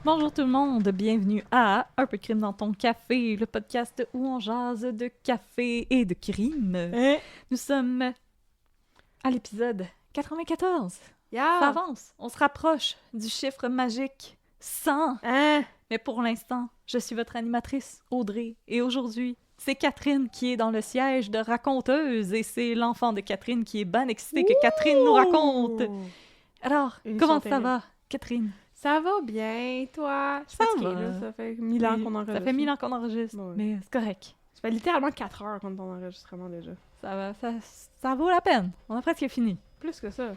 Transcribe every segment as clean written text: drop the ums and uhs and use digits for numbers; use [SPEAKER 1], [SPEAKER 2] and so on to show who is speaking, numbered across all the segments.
[SPEAKER 1] Bonjour tout le monde, bienvenue à Un peu de crime dans ton café, le podcast où on jase de café et de crime. Nous sommes à l'épisode 94. Ça avance, on se rapproche du chiffre magique 100. Mais pour l'instant, je suis votre animatrice, Audrey, et aujourd'hui, c'est Catherine qui est dans le siège de raconteuse et c'est l'enfant de Catherine qui est bien excité que Catherine nous raconte. Alors, comment ça va, Catherine?
[SPEAKER 2] Ça va bien, toi?
[SPEAKER 1] Ça
[SPEAKER 2] va.
[SPEAKER 1] va.
[SPEAKER 2] Ça fait 1000 ans qu'on enregistre.
[SPEAKER 1] Ça fait 1000 ans qu'on enregistre,
[SPEAKER 2] Ouais.
[SPEAKER 1] mais c'est correct.
[SPEAKER 2] Ça fait littéralement 4 heures qu'on est en enregistrement déjà.
[SPEAKER 1] Ça va, ça vaut la peine. On a presque fini.
[SPEAKER 2] Plus que ça.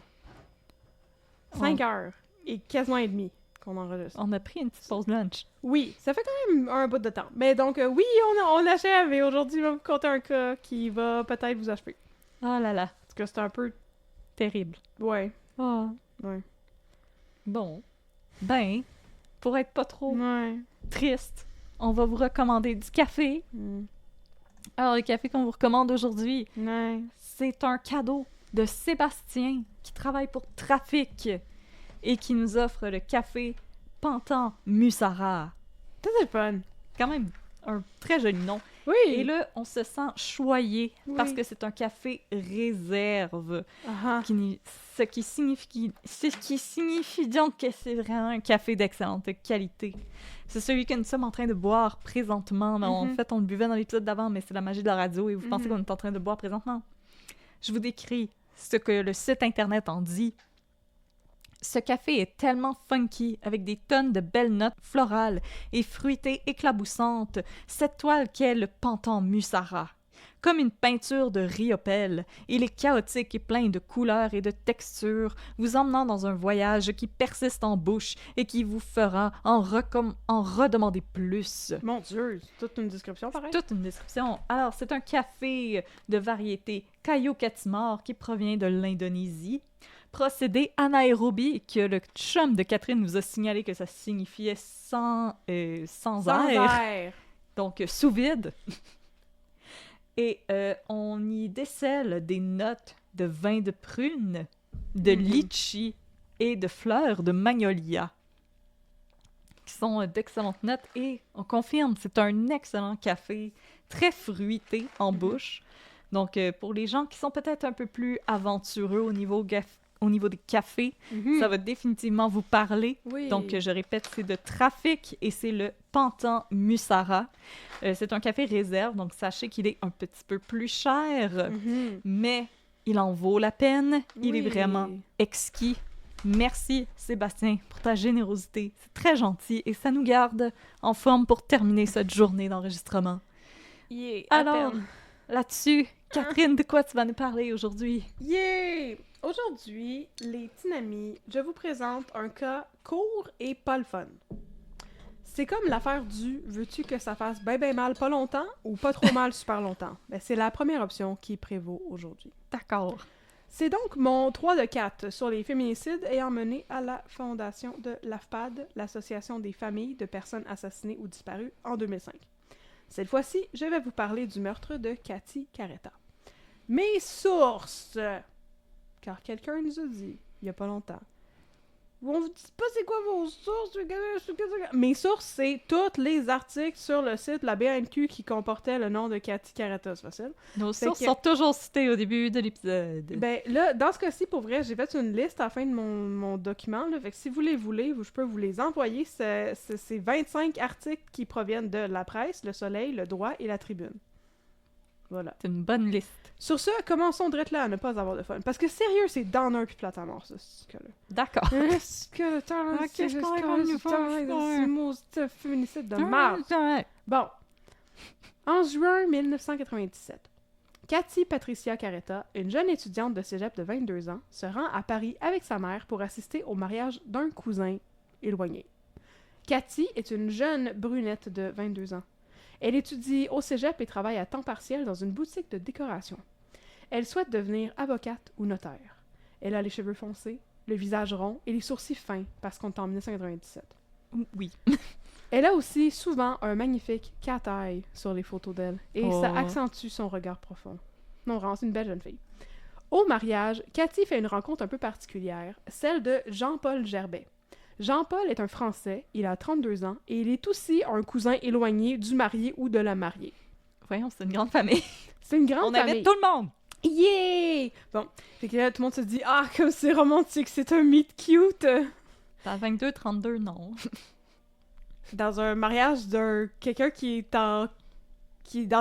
[SPEAKER 2] 5 heures et quasiment et demi qu'on enregistre.
[SPEAKER 1] On a pris une petite pause lunch.
[SPEAKER 2] Oui, ça fait quand même un bout de temps. Mais donc, oui, on achève et aujourd'hui, je vais vous conter un cas qui va peut-être vous achever.
[SPEAKER 1] Oh là là,
[SPEAKER 2] Parce que c'est un peu...
[SPEAKER 1] terrible.
[SPEAKER 2] Ouais.
[SPEAKER 1] Oh.
[SPEAKER 2] Ouais.
[SPEAKER 1] Bon. Ben, pour être pas trop
[SPEAKER 2] Ouais.
[SPEAKER 1] triste, on va vous recommander du café. Alors, le café qu'on vous recommande aujourd'hui,
[SPEAKER 2] Ouais.
[SPEAKER 1] c'est un cadeau de Sébastien qui travaille pour Trafic et qui nous offre le café Pantan Musara.
[SPEAKER 2] Ça, c'est fun.
[SPEAKER 1] Quand même un très joli nom.
[SPEAKER 2] Oui.
[SPEAKER 1] Et là, on se sent choyé
[SPEAKER 2] Oui.
[SPEAKER 1] parce que c'est un café réserve.
[SPEAKER 2] Ah,
[SPEAKER 1] Ce qui signifie donc que c'est vraiment un café d'excellente qualité. C'est celui que nous sommes en train de boire présentement. Mais en fait, on le buvait dans l'épisode d'avant, mais c'est la magie de la radio et vous pensez qu'on est en train de boire présentement. Je vous décris ce que le site internet en dit. Ce café est tellement funky, avec des tonnes de belles notes florales et fruitées éclaboussantes, cette toile qu'est le Pantan Musara. Comme une peinture de Riopelle, il est chaotique et plein de couleurs et de textures, vous emmenant dans un voyage qui persiste en bouche et qui vous fera en redemander plus.
[SPEAKER 2] mon Dieu, c'est toute une description, pareil.
[SPEAKER 1] Toute une description. Alors, c'est un café de variété Kayo Katimor qui provient de l'Indonésie. Procédé anaérobie, que le chum de Catherine nous a signalé que ça signifiait sans air. Donc, sous vide. Et on y décèle des notes de vin de prune, de litchi et de fleurs de magnolia, qui sont d'excellentes notes. Et on confirme, c'est un excellent café, très fruité en bouche. Donc, pour les gens qui sont peut-être un peu plus aventureux au niveau des cafés, ça va définitivement vous parler.
[SPEAKER 2] Oui.
[SPEAKER 1] Donc, je répète, c'est de Trafic et c'est le Pantan Musara. C'est un café réserve, donc sachez qu'il est un petit peu plus cher, mais il en vaut la peine. Il est vraiment exquis. Merci, Sébastien, pour ta générosité. C'est très gentil et ça nous garde en forme pour terminer cette journée d'enregistrement. Alors, là-dessus, Catherine, de quoi tu vas nous parler aujourd'hui?
[SPEAKER 2] Yeah! Aujourd'hui, les petits amis, je vous présente un cas court et pas le fun. C'est comme l'affaire du « veux-tu que ça fasse ben mal pas longtemps ou pas trop mal super longtemps ?» Ben, c'est la première option qui prévaut aujourd'hui.
[SPEAKER 1] D'accord.
[SPEAKER 2] C'est donc mon 3 de 4 sur les féminicides ayant mené à la fondation de l'AFPAD, l'Association des familles de personnes assassinées ou disparues, en 2005. Cette fois-ci, je vais vous parler du meurtre de Cathy Caretta. Mes sources! Car quelqu'un nous a dit, il y a pas longtemps, on vous dit pas c'est quoi vos sources? Mes sources, c'est tous les articles sur le site de la BNQ qui comportaient le nom de Cathy Caretta, c'est facile.
[SPEAKER 1] Nos sources sont toujours citées au début de l'épisode.
[SPEAKER 2] Ben là, dans ce cas-ci, pour vrai, j'ai fait une liste à la fin de mon document, là, fait que si vous les voulez, je peux vous les envoyer. C'est 25 articles qui proviennent de La Presse, Le Soleil, Le Droit et La Tribune. Voilà.
[SPEAKER 1] C'est une bonne liste.
[SPEAKER 2] Sur ce, commençons direct là à ne pas avoir de fun. Parce que sérieux, c'est downer puis plate à mort, ça, ce cas-là.
[SPEAKER 1] D'accord.
[SPEAKER 2] Est-ce que le temps,
[SPEAKER 1] Ok,
[SPEAKER 2] c'est
[SPEAKER 1] je
[SPEAKER 2] juste
[SPEAKER 1] comprends
[SPEAKER 2] quand
[SPEAKER 1] le
[SPEAKER 2] même
[SPEAKER 1] niveau,
[SPEAKER 2] ce mot, ce féminicide de merde. Bon. En juin 1997, Cathy Patricia Caretta, une jeune étudiante de cégep de 22 ans, se rend à Paris avec sa mère pour assister au mariage d'un cousin éloigné. Cathy est une jeune brunette de 22 ans. Elle étudie au cégep et travaille à temps partiel dans une boutique de décoration. Elle souhaite devenir avocate ou notaire. Elle a les cheveux foncés, le visage rond et les sourcils fins, parce qu'on est en 1997.
[SPEAKER 1] Oui.
[SPEAKER 2] Elle a aussi souvent un magnifique cat eye sur les photos d'elle, et ça accentue son regard profond. Non, vraiment, c'est une belle jeune fille. Au mariage, Cathy fait une rencontre un peu particulière, celle de Jean-Paul Gerbet. Jean-Paul est un Français, il a 32 ans, et il est aussi un cousin éloigné du marié ou de la mariée.
[SPEAKER 1] Voyons, c'est une grande famille.
[SPEAKER 2] C'est une grande famille.
[SPEAKER 1] On avait tout le monde!
[SPEAKER 2] Yeah! Bon, fait que là, tout le monde se dit « Ah, comme c'est romantique, c'est un meet cute! »
[SPEAKER 1] T'as 22, 32, non.
[SPEAKER 2] Dans un mariage d'un quelqu'un qui est dans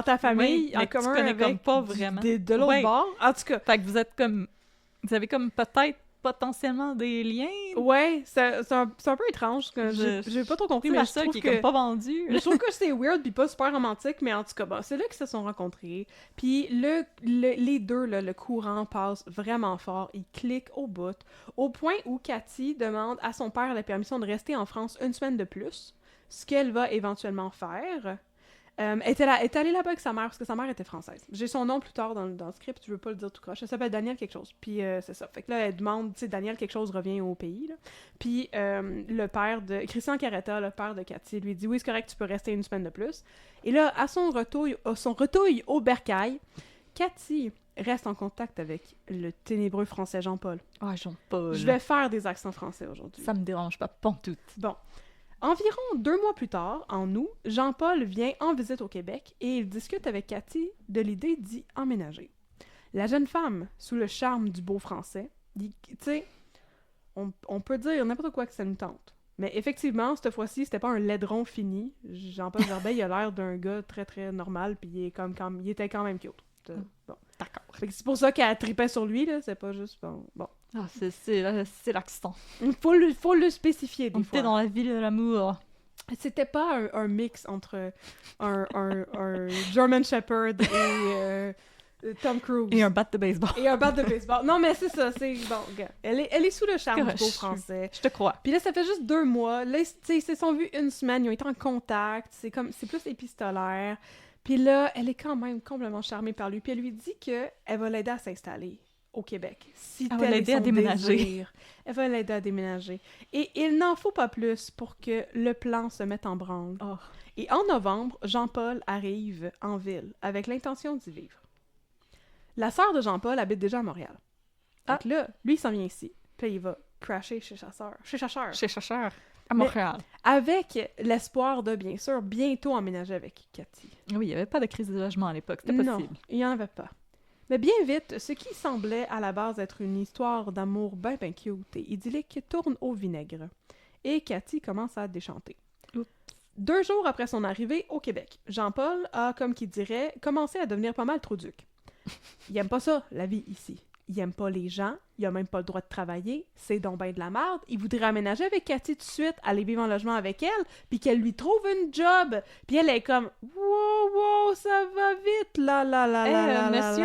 [SPEAKER 2] ta famille,
[SPEAKER 1] oui,
[SPEAKER 2] en commun
[SPEAKER 1] tu connais
[SPEAKER 2] avec
[SPEAKER 1] comme pas vraiment.
[SPEAKER 2] De l'autre bord. En tout cas.
[SPEAKER 1] Fait que vous êtes comme... Vous avez comme peut-être potentiellement des liens.
[SPEAKER 2] Ouais, c'est un peu étrange. J'ai pas trop compris, mais
[SPEAKER 1] la
[SPEAKER 2] je
[SPEAKER 1] seule
[SPEAKER 2] trouve
[SPEAKER 1] qui est
[SPEAKER 2] que...
[SPEAKER 1] comme pas vendue.
[SPEAKER 2] Je trouve que c'est weird pis pas super romantique, mais en tout cas, bon, c'est là qu'ils se sont rencontrés. Puis les deux, là, le courant passe vraiment fort. Ils cliquent au bout. Au point où Cathy demande à son père la permission de rester en France une semaine de plus, ce qu'elle va éventuellement faire. Elle est allée là-bas avec sa mère, parce que sa mère était française. J'ai son nom plus tard dans le script, je veux pas le dire tout croche. Elle s'appelle Daniel quelque chose. Puis c'est ça. Fait que là, elle demande, tu sais, Daniel quelque chose revient au pays, là. Puis le père de... Christian Caretta, le père de Cathy, lui dit « Oui, c'est correct, tu peux rester une semaine de plus. » Et là, à son retour au bercail, Cathy reste en contact avec le ténébreux français Jean-Paul.
[SPEAKER 1] Ah, Jean-Paul.
[SPEAKER 2] Je vais faire des accents français aujourd'hui.
[SPEAKER 1] Ça me dérange pas pantoute.
[SPEAKER 2] Bon. Environ 2 mois plus tard, en août, Jean-Paul vient en visite au Québec et il discute avec Cathy de l'idée d'y emménager. La jeune femme, sous le charme du beau français, tu sais, on peut dire n'importe quoi que ça nous tente. Mais effectivement, cette fois-ci, c'était pas un laidron fini. Jean-Paul Gerbet, il a l'air d'un gars très très normal, puis il était quand même cute. Bon.
[SPEAKER 1] D'accord.
[SPEAKER 2] C'est pour ça qu'elle tripait sur lui, là, c'est pas juste... Bon.
[SPEAKER 1] Ah, c'est l'accent.
[SPEAKER 2] Faut le spécifier, des fois.
[SPEAKER 1] On était dans la ville de l'amour.
[SPEAKER 2] C'était pas un mix entre un German Shepherd et Tom Cruise.
[SPEAKER 1] Et un bat de baseball.
[SPEAKER 2] Non, mais c'est ça, c'est... Bon, gars, elle est sous le charme du beau français.
[SPEAKER 1] Je te crois.
[SPEAKER 2] Puis là, ça fait juste 2 mois. Là, ils se sont vus une semaine, ils ont été en contact. C'est plus épistolaire. Puis là, elle est quand même complètement charmée par lui. Puis elle lui dit qu'elle va l'aider à s'installer au Québec.
[SPEAKER 1] Elle va l'aider à déménager.
[SPEAKER 2] Elle va l'aider à déménager. Et il n'en faut pas plus pour que le plan se mette en branle.
[SPEAKER 1] Oh.
[SPEAKER 2] Et en novembre, Jean-Paul arrive en ville avec l'intention d'y vivre. La sœur de Jean-Paul habite déjà à Montréal. Donc là, lui, il s'en vient ici. Puis là, il va crasher chez Chacheur.
[SPEAKER 1] À Montréal.
[SPEAKER 2] Mais avec l'espoir de, bien sûr, bientôt emménager avec Cathy.
[SPEAKER 1] Oui, il n'y avait pas de crise de logement à l'époque, c'était possible.
[SPEAKER 2] Non, il n'y en avait pas. Mais bien vite, ce qui semblait à la base être une histoire d'amour ben cute et idyllique tourne au vinaigre. Et Cathy commence à déchanter.
[SPEAKER 1] Oups.
[SPEAKER 2] 2 jours après son arrivée au Québec, Jean-Paul a, comme qui dirait, commencé à devenir pas mal trop duc. Il aime pas ça, la vie ici. Il aime pas les gens, il a même pas le droit de travailler, c'est donc ben de la merde. Il voudrait aménager avec Cathy tout de suite, aller vivre en logement avec elle, puis qu'elle lui trouve une job. Puis elle est comme « Wow, ça va vite, là.
[SPEAKER 1] Monsieur,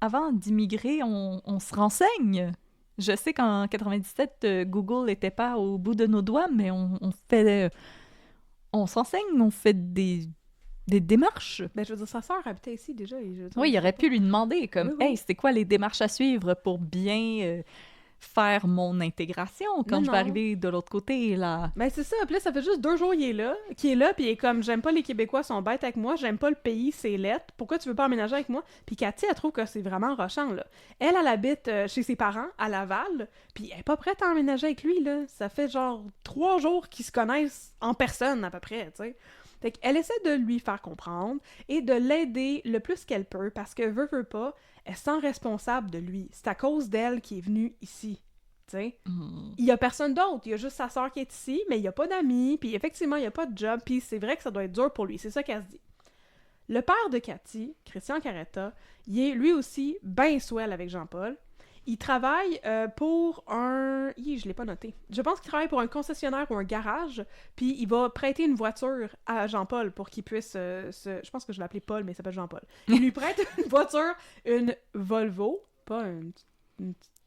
[SPEAKER 1] avant d'immigrer, on se renseigne. Je sais qu'en 97, Google n'était pas au bout de nos doigts, mais on s'enseigne, on fait des démarches.
[SPEAKER 2] Ben, je veux dire, sa sœur habitait ici déjà.
[SPEAKER 1] Oui, il aurait pu lui demander, comme,
[SPEAKER 2] oui.
[SPEAKER 1] Hey, c'est quoi les démarches à suivre pour bien faire mon intégration quand je vais arriver de l'autre côté, là?
[SPEAKER 2] Ben, c'est ça. Puis là, ça fait juste 2 jours qu'il est là, puis il est comme, j'aime pas les Québécois, sont bêtes avec moi, j'aime pas le pays, c'est lettre. Pourquoi tu veux pas emménager avec moi? Puis Cathy, elle trouve que c'est vraiment rochant, là. Elle habite chez ses parents, à Laval, puis elle est pas prête à emménager avec lui, là. Ça fait genre 3 jours qu'ils se connaissent en personne, à peu près, tu sais. Fait qu'elle essaie de lui faire comprendre et de l'aider le plus qu'elle peut parce que veut pas, elle se sent responsable de lui. C'est à cause d'elle qu'il est venu ici, tu sais. Il y a personne d'autre, il y a juste sa sœur qui est ici, mais il y a pas d'amis, puis effectivement, il y a pas de job, puis c'est vrai que ça doit être dur pour lui, c'est ça qu'elle se dit. Le père de Cathy, Christian Caretta, il est lui aussi ben swell avec Jean-Paul. Il travaille pour un... je l'ai pas noté. Je pense qu'il travaille pour un concessionnaire ou un garage, puis il va prêter une voiture à Jean-Paul pour qu'il puisse Je pense que je l'ai appelé Paul, mais il s'appelle Jean-Paul. Il lui prête une voiture, une Volvo, pas une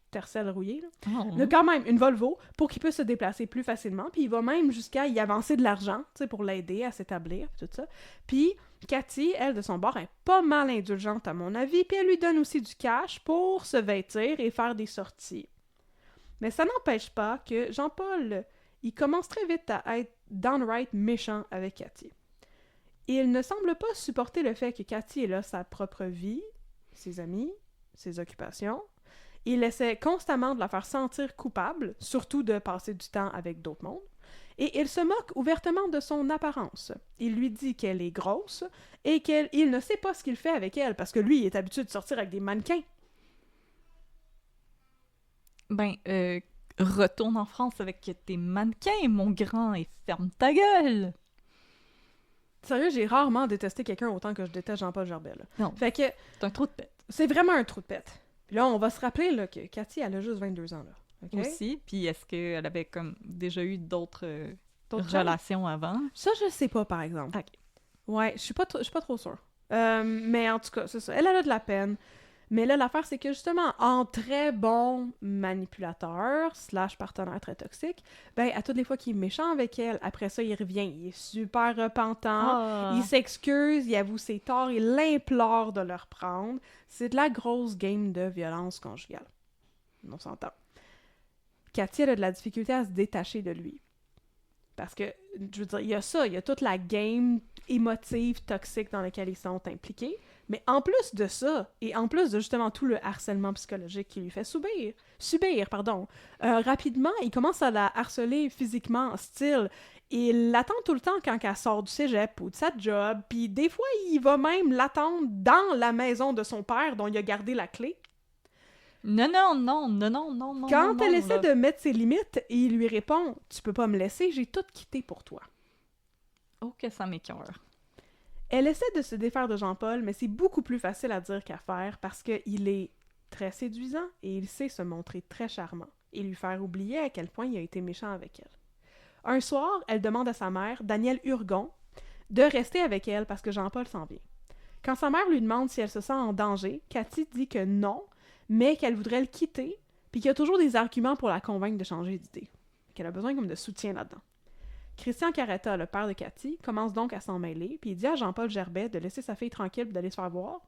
[SPEAKER 2] tercelle rouillée, là.
[SPEAKER 1] Oh.
[SPEAKER 2] Mais quand même, une Volvo, pour qu'il puisse se déplacer plus facilement, puis il va même jusqu'à y avancer de l'argent, tu sais, pour l'aider à s'établir, tout ça. Puis Cathy, elle, de son bord, est pas mal indulgente à mon avis, puis elle lui donne aussi du cash pour se vêtir et faire des sorties. Mais ça n'empêche pas que Jean-Paul, il commence très vite à être downright méchant avec Cathy. Il ne semble pas supporter le fait que Cathy ait là sa propre vie, ses amis, ses occupations. Il essaie constamment de la faire sentir coupable, surtout de passer du temps avec d'autres mondes. Et il se moque ouvertement de son apparence. Il lui dit qu'elle est grosse et qu'il ne sait pas ce qu'il fait avec elle parce que lui, il est habitué de sortir avec des mannequins.
[SPEAKER 1] Ben, retourne en France avec tes mannequins, mon grand, et ferme ta gueule!
[SPEAKER 2] Sérieux, j'ai rarement détesté quelqu'un autant que je déteste Jean-Paul Gerbet. Là.
[SPEAKER 1] Non,
[SPEAKER 2] Fait que
[SPEAKER 1] c'est un trou de pète.
[SPEAKER 2] c'est vraiment un trou de pète. Puis là, on va se rappeler là, que Cathy, elle a juste 22 ans. Là. Okay?
[SPEAKER 1] Aussi, puis est-ce qu'elle avait comme déjà eu d'autres
[SPEAKER 2] D'autres
[SPEAKER 1] relations avant?
[SPEAKER 2] Ça, je sais pas, par exemple.
[SPEAKER 1] Ok.
[SPEAKER 2] Ouais, je suis pas trop sûre. Mais en tout cas, c'est ça. Elle a de la peine. Mais là, l'affaire, c'est que justement, en très bon manipulateur / partenaire très toxique, ben, à toutes les fois qu'il est méchant avec elle, après ça, il revient. Il est super repentant. Il s'excuse, il avoue ses torts, il l'implore de le reprendre. C'est de la grosse game de violence conjugale. On s'entend. Cathy, elle a de la difficulté à se détacher de lui. Parce que, je veux dire, il y a ça, il y a toute la game émotive, toxique dans laquelle ils sont impliqués. Mais en plus de ça, et en plus de justement tout le harcèlement psychologique qu'il lui fait subir, rapidement, il commence à la harceler physiquement, style, il l'attend tout le temps quand elle sort du cégep ou de sa job, puis des fois, il va même l'attendre dans la maison de son père dont il a gardé la clé.
[SPEAKER 1] Non.
[SPEAKER 2] Quand elle essaie de mettre ses limites, il lui répond « Tu peux pas me laisser, j'ai tout quitté pour toi. »
[SPEAKER 1] Oh, que ça m'écoeure.
[SPEAKER 2] Elle essaie de se défaire de Jean-Paul, mais c'est beaucoup plus facile à dire qu'à faire parce qu'il est très séduisant et il sait se montrer très charmant et lui faire oublier à quel point il a été méchant avec elle. Un soir, elle demande à sa mère, Danielle Hurgon, de rester avec elle parce que Jean-Paul s'en vient. Quand sa mère lui demande si elle se sent en danger, Cathy dit que non, mais qu'elle voudrait le quitter, puis qu'il y a toujours des arguments pour la convaincre de changer d'idée. Qu'elle a besoin comme de soutien là-dedans. Christian Caretta, le père de Cathy, commence donc à s'en mêler, puis il dit à Jean-Paul Gerbet de laisser sa fille tranquille et d'aller se faire voir.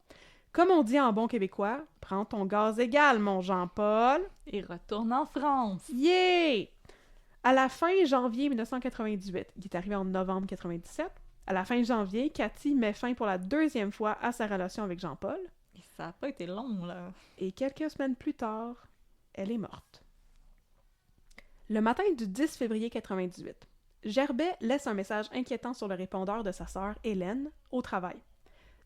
[SPEAKER 2] Comme on dit en bon québécois, prends ton gaz égal, mon Jean-Paul.
[SPEAKER 1] Et retourne en France.
[SPEAKER 2] Yeah! À la fin janvier 1998, il est arrivé en novembre 1997, à la fin janvier, Cathy met fin pour la 2e fois à sa relation avec Jean-Paul.
[SPEAKER 1] Et ça n'a pas été long, là.
[SPEAKER 2] Et quelques semaines plus tard, elle est morte. Le matin du 10 février 1998, Gerbet laisse un message inquiétant sur le répondeur de sa sœur, Hélène, au travail.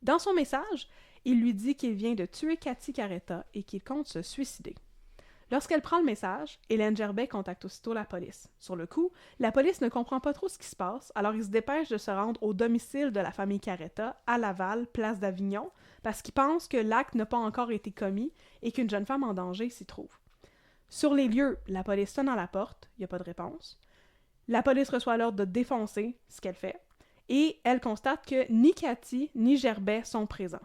[SPEAKER 2] Dans son message, il lui dit qu'il vient de tuer Cathy Caretta et qu'il compte se suicider. Lorsqu'elle prend le message, Hélène Gerbet contacte aussitôt la police. Sur le coup, la police ne comprend pas trop ce qui se passe, alors ils se dépêchent de se rendre au domicile de la famille Caretta, à Laval, place d'Avignon, parce qu'ils pensent que l'acte n'a pas encore été commis et qu'une jeune femme en danger s'y trouve. Sur les lieux, la police sonne à la porte, il n'y a pas de réponse. La police reçoit l'ordre de défoncer ce qu'elle fait, et elle constate que ni Cathy ni Gerbet sont présents.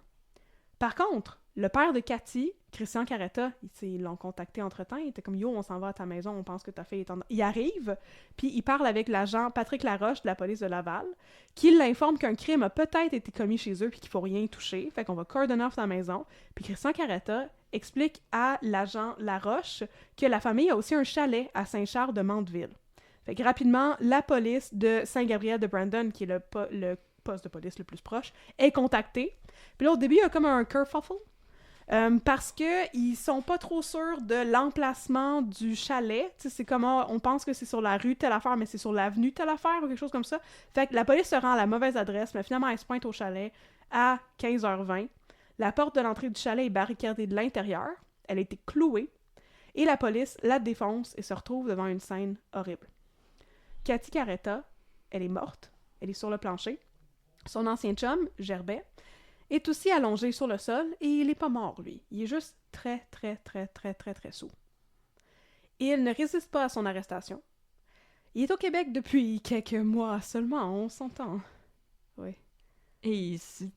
[SPEAKER 2] Par contre, le père de Cathy, Christian Caretta, ils l'ont contacté entre-temps, il était comme « Yo, on s'en va à ta maison, on pense que ta fille est en... » Il arrive, puis il parle avec l'agent Patrick Laroche de la police de Laval, qui l'informe qu'un crime a peut-être été commis chez eux puis qu'il faut rien toucher, fait qu'on va cordonner off la maison. Puis Christian Caretta explique à l'agent Laroche que la famille a aussi un chalet à Saint-Charles de Mandeville. Fait que rapidement, la police de Saint-Gabriel de Brandon, qui est le poste de police le plus proche, est contactée. Puis là, au début, il y a comme un kerfuffle, parce qu'ils sont pas trop sûrs de l'emplacement du chalet. T'sais, c'est comme, on pense que c'est sur la rue telle affaire, mais c'est sur l'avenue telle affaire, ou quelque chose comme ça. Fait que la police se rend à la mauvaise adresse, mais finalement, elle se pointe au chalet à 15h20. La porte de l'entrée du chalet est barricadée de l'intérieur. Elle a été clouée. Et la police la défonce et se retrouve devant une scène horrible. Cathy Caretta, elle est morte. Elle est sur le plancher. Son ancien chum, Gerbet, est aussi allongé sur le sol et il n'est pas mort, lui. Il est juste très sous. Il ne résiste pas à son arrestation. Il est au Québec depuis quelques mois seulement, on s'entend. Oui.
[SPEAKER 1] Et ici,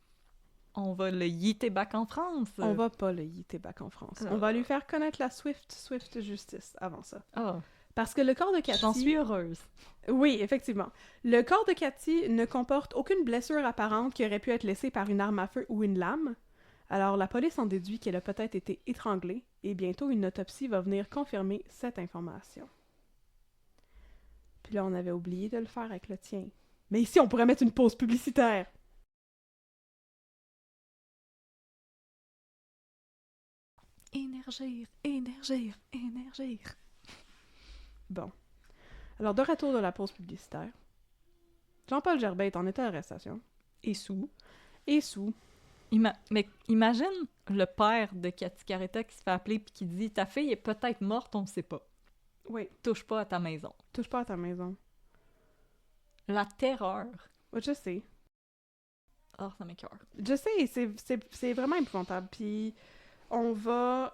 [SPEAKER 1] on va le yeeter back en France.
[SPEAKER 2] On va pas le yeeter back en France. On va lui faire connaître la Swift Justice avant ça.
[SPEAKER 1] Oh.
[SPEAKER 2] Parce que le corps de Cathy...
[SPEAKER 1] J'en suis heureuse.
[SPEAKER 2] Oui, effectivement. Le corps de Cathy ne comporte aucune blessure apparente qui aurait pu être laissée par une arme à feu ou une lame. Alors, la police en déduit qu'elle a peut-être été étranglée, et bientôt une autopsie va venir confirmer cette information. Puis là, on avait oublié de le faire avec le tien. Mais ici, on pourrait mettre une pause publicitaire.
[SPEAKER 1] Énergir, énergir, énergir.
[SPEAKER 2] Bon. Alors, de retour de la pause publicitaire, Jean-Paul Gerbet est en état d'arrestation.
[SPEAKER 1] Et sous.
[SPEAKER 2] Et sous.
[SPEAKER 1] Mais imagine le père de Cathy Caretta qui se fait appeler puis qui dit « Ta fille est peut-être morte, on ne sait pas.
[SPEAKER 2] Oui.
[SPEAKER 1] Touche pas à ta maison. »
[SPEAKER 2] Touche pas à ta maison.
[SPEAKER 1] La terreur.
[SPEAKER 2] Ouais, je sais.
[SPEAKER 1] Oh, ça m'écoeure.
[SPEAKER 2] Je sais, c'est vraiment épouvantable. Puis on va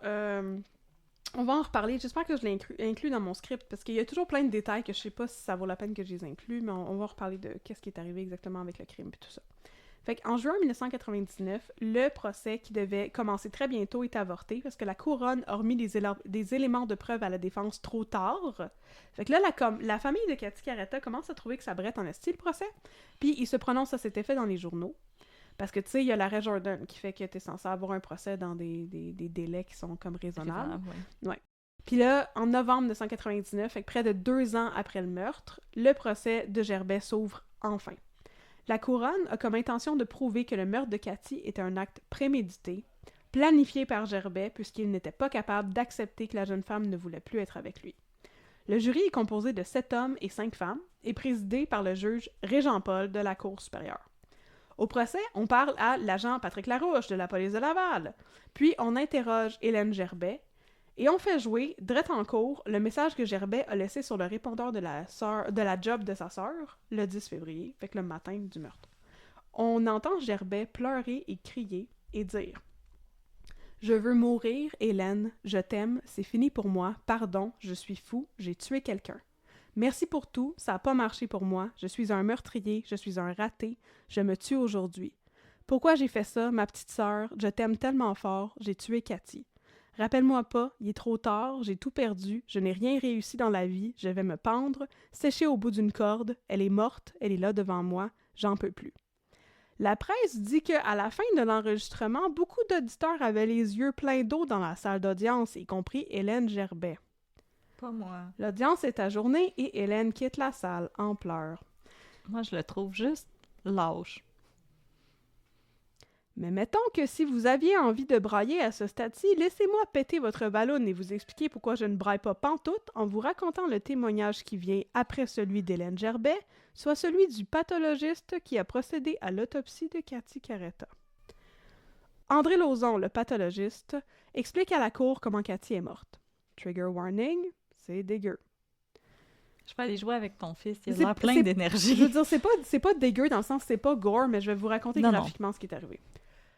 [SPEAKER 2] en reparler. J'espère que je l'ai inclus dans mon script, parce qu'il y a toujours plein de détails que je sais pas si ça vaut la peine que je les inclue, mais on va reparler de qu'est-ce qui est arrivé exactement avec le crime et tout ça. Fait qu'en juin 1999, le procès qui devait commencer très bientôt est avorté parce que la couronne a remis des éléments de preuve à la défense trop tard. Fait que là, la famille de Cathy Caretta commence à trouver que ça brette en esti le procès, puis ils se prononcent à cet effet dans les journaux. Parce que, tu sais, il y a l'arrêt Jordan qui fait que t'es censé avoir un procès dans des délais qui sont comme raisonnables.
[SPEAKER 1] Ouais.
[SPEAKER 2] Puis là, en novembre 1999, fait que près de 2 ans après le meurtre, le procès de Gerbet s'ouvre enfin. La couronne a comme intention de prouver que le meurtre de Cathy était un acte prémédité, planifié par Gerbet puisqu'il n'était pas capable d'accepter que la jeune femme ne voulait plus être avec lui. Le jury est composé de 7 hommes et 5 femmes et présidé par le juge Régent Paul de la Cour supérieure. Au procès, on parle à l'agent Patrick Larouche de la police de Laval, puis on interroge Hélène Gerbet, et on fait jouer, direct en cours, le message que Gerbet a laissé sur le répondeur de la job de sa sœur, le 10 février, fait que le matin du meurtre. On entend Gerbet pleurer et crier et dire « Je veux mourir, Hélène, je t'aime, c'est fini pour moi, pardon, je suis fou, j'ai tué quelqu'un. Merci pour tout, ça n'a pas marché pour moi, je suis un meurtrier, je suis un raté, je me tue aujourd'hui. Pourquoi j'ai fait ça, ma petite sœur, je t'aime tellement fort, j'ai tué Cathy. Rappelle-moi pas, il est trop tard, j'ai tout perdu, je n'ai rien réussi dans la vie, je vais me pendre, sécher au bout d'une corde, elle est morte, elle est là devant moi, j'en peux plus. » La presse dit qu'à la fin de l'enregistrement, beaucoup d'auditeurs avaient les yeux pleins d'eau dans la salle d'audience, y compris Hélène Gerbet.
[SPEAKER 1] Pas moi.
[SPEAKER 2] L'audience est ajournée et Hélène quitte la salle en pleurs.
[SPEAKER 1] Moi, je le trouve juste lâche.
[SPEAKER 2] Mais mettons que si vous aviez envie de brailler à ce stade-ci, laissez-moi péter votre ballon et vous expliquer pourquoi je ne braille pas pantoute en vous racontant le témoignage qui vient après celui d'Hélène Gerbet, soit celui du pathologiste qui a procédé à l'autopsie de Cathy Caretta. André Lauzon, le pathologiste, explique à la cour comment Cathy est morte. Trigger warning, c'est dégueu.
[SPEAKER 1] Je vais aller jouer avec ton fils, il a
[SPEAKER 2] C'est-
[SPEAKER 1] l'air plein
[SPEAKER 2] c'est-
[SPEAKER 1] d'énergie.
[SPEAKER 2] Je veux dire, c'est pas dégueu dans le sens c'est pas gore, mais je vais vous raconter graphiquement ce qui est arrivé.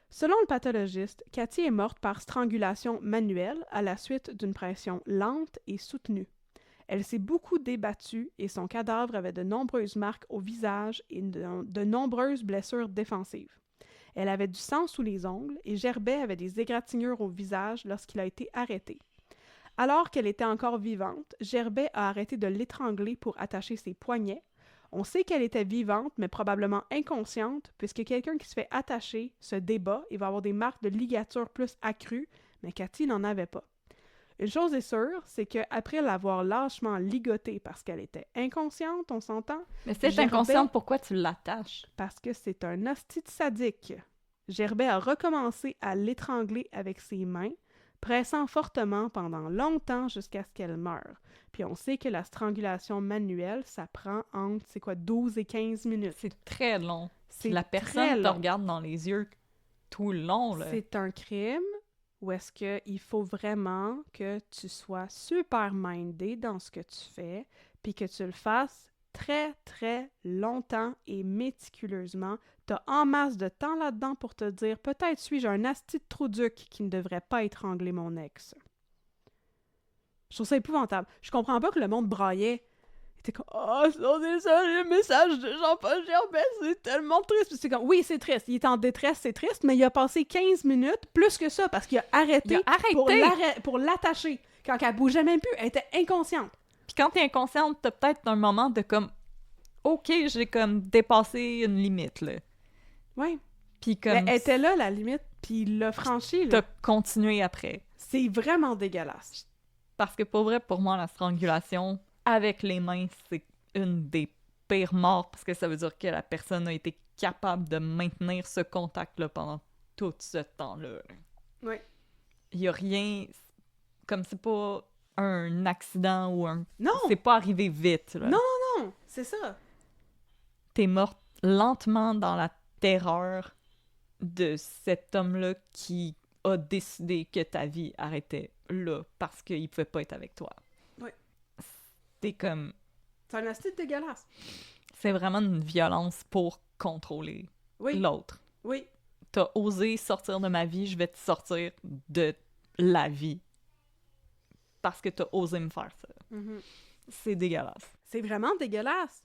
[SPEAKER 2] Selon le pathologiste, Cathy est morte par strangulation manuelle à la suite d'une pression lente et soutenue. Elle s'est beaucoup débattue et son cadavre avait de nombreuses marques au visage et de nombreuses blessures défensives. Elle avait du sang sous les ongles et Gerbet avait des égratignures au visage lorsqu'il a été arrêté. Alors qu'elle était encore vivante, Gerbet a arrêté de l'étrangler pour attacher ses poignets. On sait qu'elle était vivante, mais probablement inconsciente, puisque quelqu'un qui se fait attacher se débat et va avoir des marques de ligature plus accrues, mais Cathy n'en avait pas. Une chose est sûre, c'est qu'après l'avoir lâchement ligotée parce qu'elle était inconsciente, on s'entend?
[SPEAKER 1] Mais c'est
[SPEAKER 2] Gerbet-
[SPEAKER 1] inconsciente, pourquoi tu l'attaches?
[SPEAKER 2] Parce que c'est un hostie de sadique. Gerbet a recommencé à l'étrangler avec ses mains, pressant fortement pendant longtemps jusqu'à ce qu'elle meure. Puis on sait que la strangulation manuelle, ça prend entre, 12 et 15 minutes.
[SPEAKER 1] C'est très long.
[SPEAKER 2] C'est
[SPEAKER 1] La
[SPEAKER 2] très
[SPEAKER 1] personne te
[SPEAKER 2] long.
[SPEAKER 1] regarde dans les yeux tout le long, là.
[SPEAKER 2] C'est un crime où est-ce qu'il faut vraiment que tu sois super mindé dans ce que tu fais, puis que tu le fasses très, très longtemps et méticuleusement. T'as en masse de temps là-dedans pour te dire « Peut-être suis-je un asti de trouduc qui ne devrait pas étrangler mon ex. » Je trouve ça épouvantable. Je comprends pas que le monde braillait. Il était comme « Oh, c'est ça, le message de Jean-Paul Gerbet, c'est tellement triste. » Puis c'est comme « Oui, c'est triste. Il est en détresse, c'est triste, mais il a passé 15 minutes, plus que ça, parce qu'il a arrêté,
[SPEAKER 1] Il a arrêté.
[SPEAKER 2] pour l'attacher. Quand elle bougeait même plus, elle était inconsciente.
[SPEAKER 1] Puis quand t'es inconsciente, t'as peut-être un moment de comme, OK, j'ai comme dépassé une limite, là.
[SPEAKER 2] Ouais.
[SPEAKER 1] Puis comme...
[SPEAKER 2] Mais elle était là, la limite, puis il l'a franchi, là.
[SPEAKER 1] T'as continué après.
[SPEAKER 2] C'est vraiment dégueulasse.
[SPEAKER 1] Parce que pour vrai, pour moi, la strangulation avec les mains, c'est une des pires morts parce que ça veut dire que la personne a été capable de maintenir ce contact-là pendant tout ce temps-là.
[SPEAKER 2] Ouais.
[SPEAKER 1] Il y a rien... Comme c'est pas un accident ou un...
[SPEAKER 2] Non!
[SPEAKER 1] C'est pas arrivé vite, là.
[SPEAKER 2] Non, non, c'est ça.
[SPEAKER 1] T'es morte lentement dans la terreur de cet homme-là qui a décidé que ta vie arrêtait là parce qu'il pouvait pas être avec toi.
[SPEAKER 2] Oui.
[SPEAKER 1] T'es comme...
[SPEAKER 2] C'est un style dégueulasse.
[SPEAKER 1] C'est vraiment une violence pour contrôler
[SPEAKER 2] Oui.
[SPEAKER 1] l'autre.
[SPEAKER 2] Oui.
[SPEAKER 1] T'as osé sortir de ma vie, je vais te sortir de la vie. Parce que t'as osé me faire ça.
[SPEAKER 2] Mhm.
[SPEAKER 1] C'est dégueulasse.
[SPEAKER 2] C'est vraiment dégueulasse.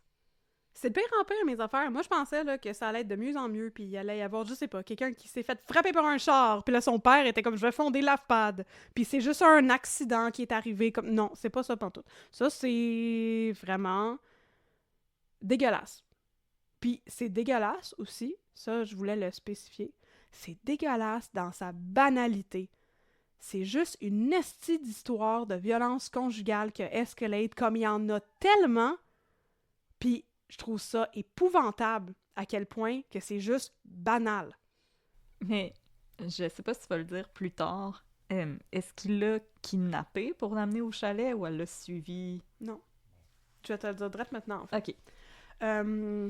[SPEAKER 2] C'est de pire en pire, mes affaires. Moi, je pensais là, que ça allait être de mieux en mieux, puis il allait y avoir, je sais pas, quelqu'un qui s'est fait frapper par un char, puis là, son père était comme, je vais fonder l'AFPAD, puis c'est juste un accident qui est arrivé, comme... Non, c'est pas ça pantoute. Ça, c'est vraiment dégueulasse. Puis c'est dégueulasse aussi, ça, je voulais le spécifier, c'est dégueulasse dans sa banalité. C'est juste une estie d'histoire de violence conjugale que escalate, comme il y en a tellement, puis je trouve ça épouvantable à quel point que c'est juste banal.
[SPEAKER 1] Mais je sais pas si tu vas le dire plus tard. Est-ce qu'il l'a kidnappé pour l'amener au chalet ou elle l'a suivi?
[SPEAKER 2] Non. Je vais te le dire direct maintenant, en fait.
[SPEAKER 1] OK.
[SPEAKER 2] Le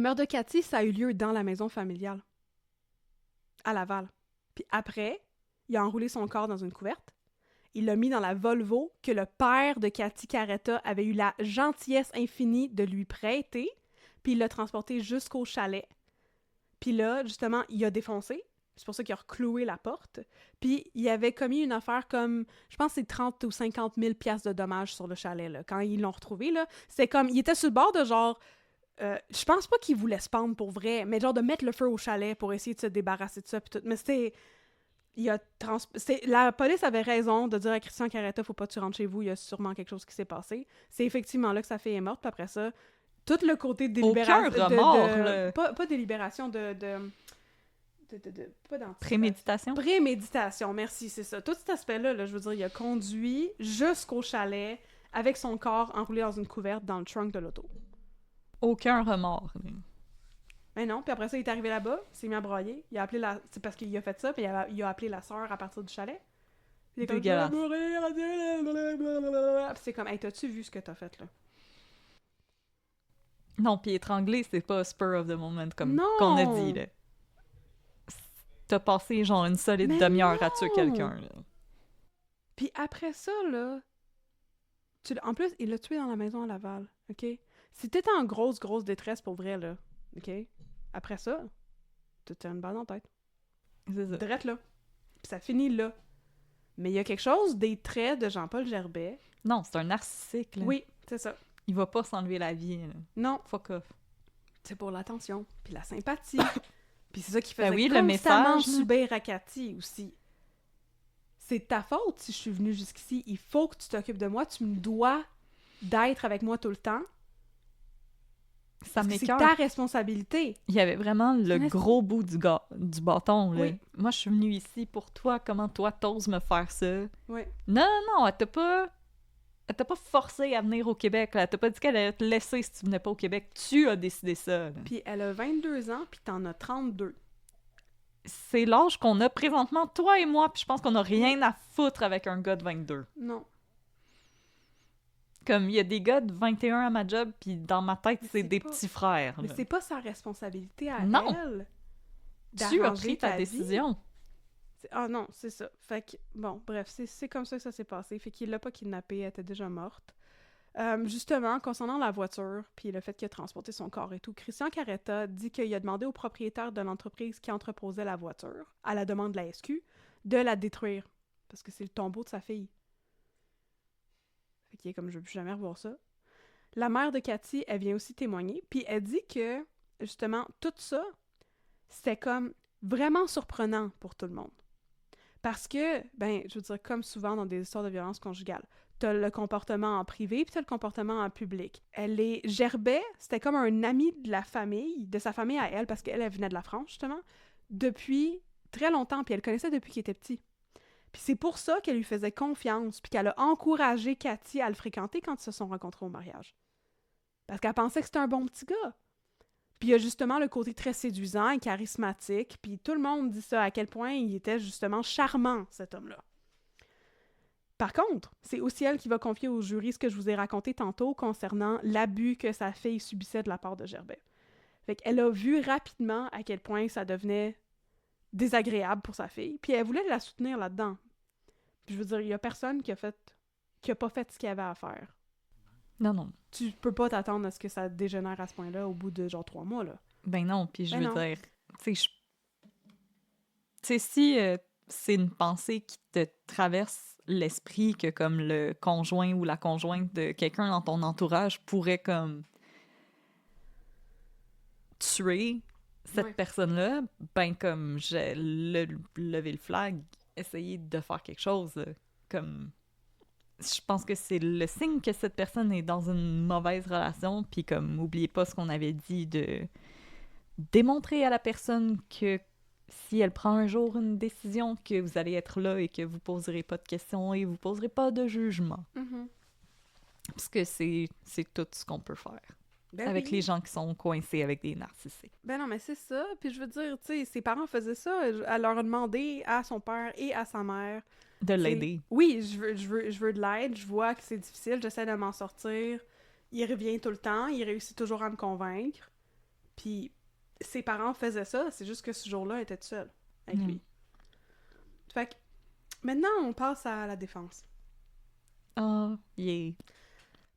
[SPEAKER 2] meurtre de Cathy, ça a eu lieu dans la maison familiale. À Laval. Puis après, il a enroulé son corps dans une couverte. Il l'a mis dans la Volvo que le père de Cathy Caretta avait eu la gentillesse infinie de lui prêter, puis il l'a transporté jusqu'au chalet. Puis là, justement, il a défoncé. C'est pour ça qu'il a recloué la porte. Puis il avait commis une affaire comme, je pense que c'est 30 ou 50 000 piastres de dommages sur le chalet, là. Quand ils l'ont retrouvé, là, c'est comme, il était sur le bord de genre, je pense pas qu'il voulait se pendre pour vrai, mais genre de mettre le feu au chalet pour essayer de se débarrasser de ça, puis tout. Mais c'était... La police avait raison de dire à Christian Caretta, faut pas que tu rentres chez vous, il y a sûrement quelque chose qui s'est passé. C'est effectivement là que sa fille est morte, puis après ça, tout le côté délibération...
[SPEAKER 1] Aucun remords, là.
[SPEAKER 2] Pas délibération, pas d'anticipation.
[SPEAKER 1] Préméditation?
[SPEAKER 2] Préméditation, merci, c'est ça. Tout cet aspect-là, là, je veux dire, il a conduit jusqu'au chalet avec son corps enroulé dans une couverte dans le trunk de l'auto.
[SPEAKER 1] Aucun remords.
[SPEAKER 2] Mais non, puis après ça, il est arrivé là-bas, il s'est mis à broyer, il a appelé la... C'est parce qu'il a fait ça, puis il a appelé la sœur à partir du chalet. Il est comme,
[SPEAKER 1] dégueulasse.
[SPEAKER 2] je vais mourir, puis c'est comme, hey, t'as-tu vu ce que t'as fait, là?
[SPEAKER 1] Non, puis étrangler, c'est pas spur of the moment comme
[SPEAKER 2] Non!
[SPEAKER 1] qu'on a dit, là. T'as passé genre une solide
[SPEAKER 2] Mais
[SPEAKER 1] demi-heure à
[SPEAKER 2] non!
[SPEAKER 1] tuer quelqu'un, là.
[SPEAKER 2] Puis après ça, là... En plus, il l'a tué dans la maison à Laval, OK? Si t'étais en grosse détresse pour vrai, là, OK? Après ça, t'as une balle en tête.
[SPEAKER 1] C'est ça.
[SPEAKER 2] Drette là. Puis ça finit là. Mais il y a quelque chose des traits de Jean-Paul Gerbet.
[SPEAKER 1] Non, c'est un narcissique, là.
[SPEAKER 2] Oui, c'est ça.
[SPEAKER 1] Il va pas s'enlever la vie, là.
[SPEAKER 2] Non,
[SPEAKER 1] Fuck off.
[SPEAKER 2] c'est pour l'attention, puis la sympathie. Puis c'est ça qui fait
[SPEAKER 1] Ben oui, le
[SPEAKER 2] constamment
[SPEAKER 1] message, là.
[SPEAKER 2] subir à Cathy aussi. C'est ta faute si je suis venue jusqu'ici. Il faut que tu t'occupes de moi. Tu me dois d'être avec moi tout le temps.
[SPEAKER 1] Ça
[SPEAKER 2] Parce que c'est
[SPEAKER 1] m'écoeure.
[SPEAKER 2] ta responsabilité.
[SPEAKER 1] Il y avait vraiment le
[SPEAKER 2] C'est
[SPEAKER 1] gros bout du bâton, là.
[SPEAKER 2] Oui.
[SPEAKER 1] Moi, je suis venue ici pour toi. Comment toi, t'oses me faire ça?
[SPEAKER 2] Oui.
[SPEAKER 1] Non, elle t'a pas... Elle t'a pas forcé à venir au Québec, là. Elle t'a pas dit qu'elle allait te laisser si tu venais pas au Québec. Tu as décidé ça, là.
[SPEAKER 2] Puis elle a 22 ans, puis t'en as 32.
[SPEAKER 1] C'est l'âge qu'on a présentement, toi et moi, puis je pense qu'on a rien à foutre avec un gars de 22.
[SPEAKER 2] Non.
[SPEAKER 1] Comme, il y a des gars de 21 à ma job, puis dans ma tête,
[SPEAKER 2] Mais
[SPEAKER 1] c'est
[SPEAKER 2] c'est
[SPEAKER 1] des
[SPEAKER 2] pas-
[SPEAKER 1] petits frères,
[SPEAKER 2] Mais
[SPEAKER 1] là.
[SPEAKER 2] c'est pas sa responsabilité à
[SPEAKER 1] Non.
[SPEAKER 2] elle.
[SPEAKER 1] Tu as
[SPEAKER 2] d'arranger
[SPEAKER 1] pris ta
[SPEAKER 2] ta vie.
[SPEAKER 1] décision.
[SPEAKER 2] Ah non, c'est ça. Fait que, bon, bref, c'est comme ça que ça s'est passé. Fait qu'il l'a pas kidnappée, elle était déjà morte. Justement, concernant la voiture, puis le fait qu'il a transporté son corps et tout, Christian Caretta dit qu'il a demandé au propriétaire de l'entreprise qui entreposait la voiture, à la demande de la SQ, de la détruire. Parce que c'est le tombeau de sa fille. Fait qu'il est comme, je veux plus jamais revoir ça. La mère de Cathy, elle vient aussi témoigner, puis elle dit que, justement, tout ça, c'était comme vraiment surprenant pour tout le monde. Parce que, ben, je veux dire, comme souvent dans des histoires de violence conjugale, t'as le comportement en privé, puis t'as le comportement en public. Gerbet, c'était comme un ami de la famille, de sa famille à elle, parce qu'elle venait de la France, justement, depuis très longtemps, puis elle le connaissait depuis qu'il était petit. Puis c'est pour ça qu'elle lui faisait confiance, puis qu'elle a encouragé Cathy à le fréquenter quand ils se sont rencontrés au mariage. Parce qu'elle pensait que c'était un bon petit gars. Puis il y a justement le côté très séduisant et charismatique, puis tout le monde dit ça, à quel point il était justement charmant, cet homme-là. Par contre, c'est aussi elle qui va confier au jury ce que je vous ai raconté tantôt concernant l'abus que sa fille subissait de la part de Gerbet. Fait qu'elle a vu rapidement à quel point ça devenait désagréable pour sa fille, puis elle voulait la soutenir là-dedans. Puis je veux dire, il y a personne qui a pas fait ce qu'il avait à faire.
[SPEAKER 1] Non.
[SPEAKER 2] Tu peux pas t'attendre à ce que ça dégénère à ce point-là au bout de genre 3 mois, là.
[SPEAKER 1] Ben non, puis je veux dire, tu sais, si c'est une pensée qui te traverse l'esprit que comme le conjoint ou la conjointe de quelqu'un dans ton entourage pourrait comme tuer cette personne-là, ben comme j'ai levé le flag, essayer de faire quelque chose, comme je pense que c'est le signe que cette personne est dans une mauvaise relation, puis comme oubliez pas ce qu'on avait dit de démontrer à la personne que si elle prend un jour une décision, que vous allez être là et que vous poserez pas de questions et vous poserez pas de jugement.
[SPEAKER 2] Mm-hmm.
[SPEAKER 1] Parce que c'est tout ce qu'on peut faire.
[SPEAKER 2] Ben
[SPEAKER 1] avec
[SPEAKER 2] oui.
[SPEAKER 1] les gens qui sont coincés avec des narcissiques.
[SPEAKER 2] Ben non, mais c'est ça. Puis je veux dire, tu sais, ses parents faisaient ça. Elle leur a demandé à son père et à sa mère
[SPEAKER 1] de l'aider.
[SPEAKER 2] Oui, je veux de l'aide. Je vois que c'est difficile. J'essaie de m'en sortir. Il revient tout le temps. Il réussit toujours à me convaincre. Puis ses parents faisaient ça. C'est juste que ce jour-là, elle était toute seule avec lui. Fait que maintenant, on passe à la défense.
[SPEAKER 1] Oh, yeah.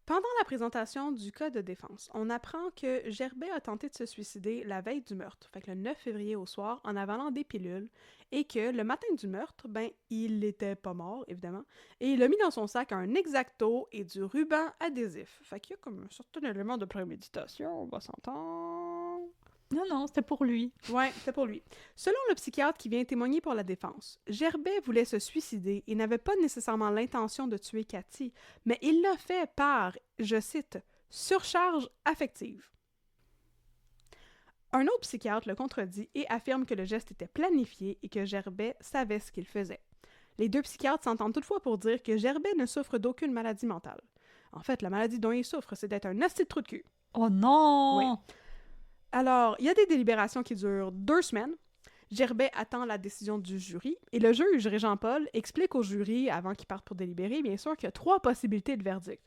[SPEAKER 2] Pendant la présentation du cas de défense, on apprend que Gerbet a tenté de se suicider la veille du meurtre, fait que le 9 février au soir, en avalant des pilules, et que le matin du meurtre, ben, il n'était pas mort, évidemment, et il a mis dans son sac un X-Acto et du ruban adhésif. Fait qu'il y a comme un certain élément de préméditation, on va s'entendre.
[SPEAKER 1] Non, c'était pour lui.
[SPEAKER 2] Ouais, c'était pour lui. Selon le psychiatre qui vient témoigner pour la défense, Gerbet voulait se suicider et n'avait pas nécessairement l'intention de tuer Cathy, mais il l'a fait par, je cite, « surcharge affective ». Un autre psychiatre le contredit et affirme que le geste était planifié et que Gerbet savait ce qu'il faisait. Les deux psychiatres s'entendent toutefois pour dire que Gerbet ne souffre d'aucune maladie mentale. En fait, la maladie dont il souffre, c'est d'être un asti de trou de cul.
[SPEAKER 1] Oh non!
[SPEAKER 2] Oui. Alors, il y a des délibérations qui durent 2 semaines. Gerbet attend la décision du jury et le juge, Régent-Paul, explique au jury, avant qu'il parte pour délibérer, bien sûr, qu'il y a 3 possibilités de verdict.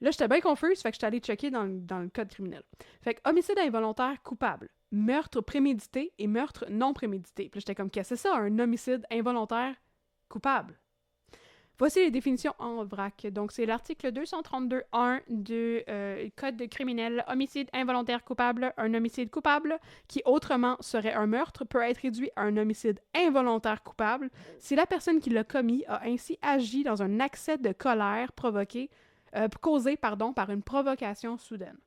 [SPEAKER 2] Là, j'étais bien confuse, fait que j'étais allée checker dans le code criminel. Fait que homicide involontaire coupable, meurtre prémédité et meurtre non prémédité. Puis là, j'étais comme, qu'est-ce que c'est ça, un homicide involontaire coupable? Voici les définitions en vrac. Donc, c'est l'article 232.1 du Code criminel. Homicide involontaire coupable. Un homicide coupable qui autrement serait un meurtre peut être réduit à un homicide involontaire coupable si la personne qui l'a commis a ainsi agi dans un accès de colère causé par une provocation soudaine.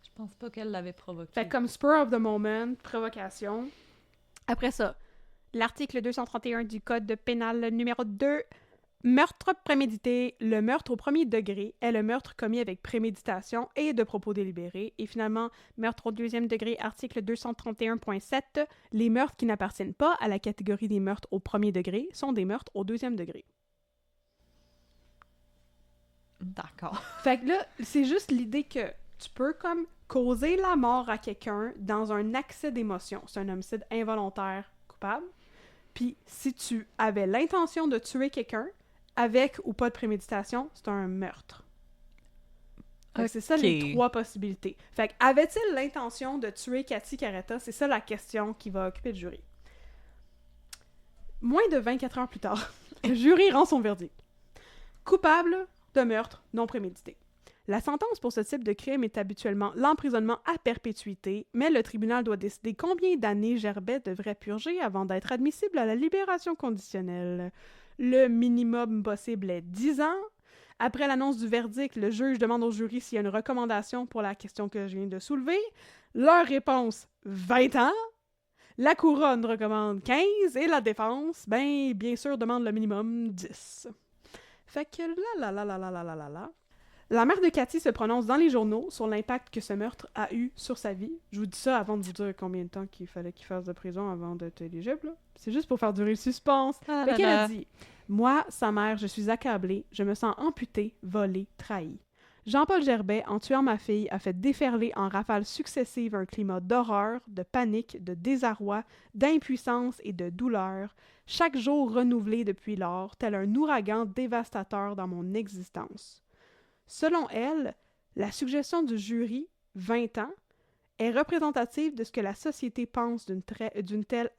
[SPEAKER 1] Je pense pas qu'elle l'avait provoqué.
[SPEAKER 2] Fait comme spur of the moment, provocation. Après ça, l'article 231 du Code pénal numéro 2... Meurtre prémédité. Le meurtre au premier degré est le meurtre commis avec préméditation et de propos délibérés. Et finalement, meurtre au deuxième degré, article 231.7. Les meurtres qui n'appartiennent pas à la catégorie des meurtres au premier degré sont des meurtres au deuxième degré.
[SPEAKER 1] D'accord.
[SPEAKER 2] Fait que là, c'est juste l'idée que tu peux comme causer la mort à quelqu'un dans un accès d'émotion. C'est un homicide involontaire coupable. Puis si tu avais l'intention de tuer quelqu'un, avec ou pas de préméditation, c'est un meurtre. Okay. C'est ça les 3 possibilités. Fait que, avait-il l'intention de tuer Cathy Caretta? C'est ça la question qui va occuper le jury. Moins de 24 heures plus tard, le jury rend son verdict. Coupable de meurtre non prémédité. La sentence pour ce type de crime est habituellement l'emprisonnement à perpétuité, mais le tribunal doit décider combien d'années Gerbet devrait purger avant d'être admissible à la libération conditionnelle. Le minimum possible est 10 ans. Après l'annonce du verdict, le juge demande au jury s'il y a une recommandation pour la question que je viens de soulever. Leur réponse, 20 ans. La couronne recommande 15 et la défense, bien sûr, demande le minimum 10. Fait que là. La mère de Cathy se prononce dans les journaux sur l'impact que ce meurtre a eu sur sa vie. Je vous dis ça avant de vous dire combien de temps qu'il fallait qu'il fasse de prison avant d'être éligible, là. C'est juste pour faire durer le suspense.
[SPEAKER 1] Ah
[SPEAKER 2] Fait
[SPEAKER 1] là
[SPEAKER 2] qu'elle
[SPEAKER 1] là.
[SPEAKER 2] a dit « Moi, sa mère, je suis accablée, je me sens amputée, volée, trahie. Jean-Paul Gerbet, en tuant ma fille, a fait déferler en rafales successives un climat d'horreur, de panique, de désarroi, d'impuissance et de douleur, chaque jour renouvelé depuis lors, tel un ouragan dévastateur dans mon existence. » Selon elle, la suggestion du jury, 20 ans, est représentative de ce que la société pense d'une telle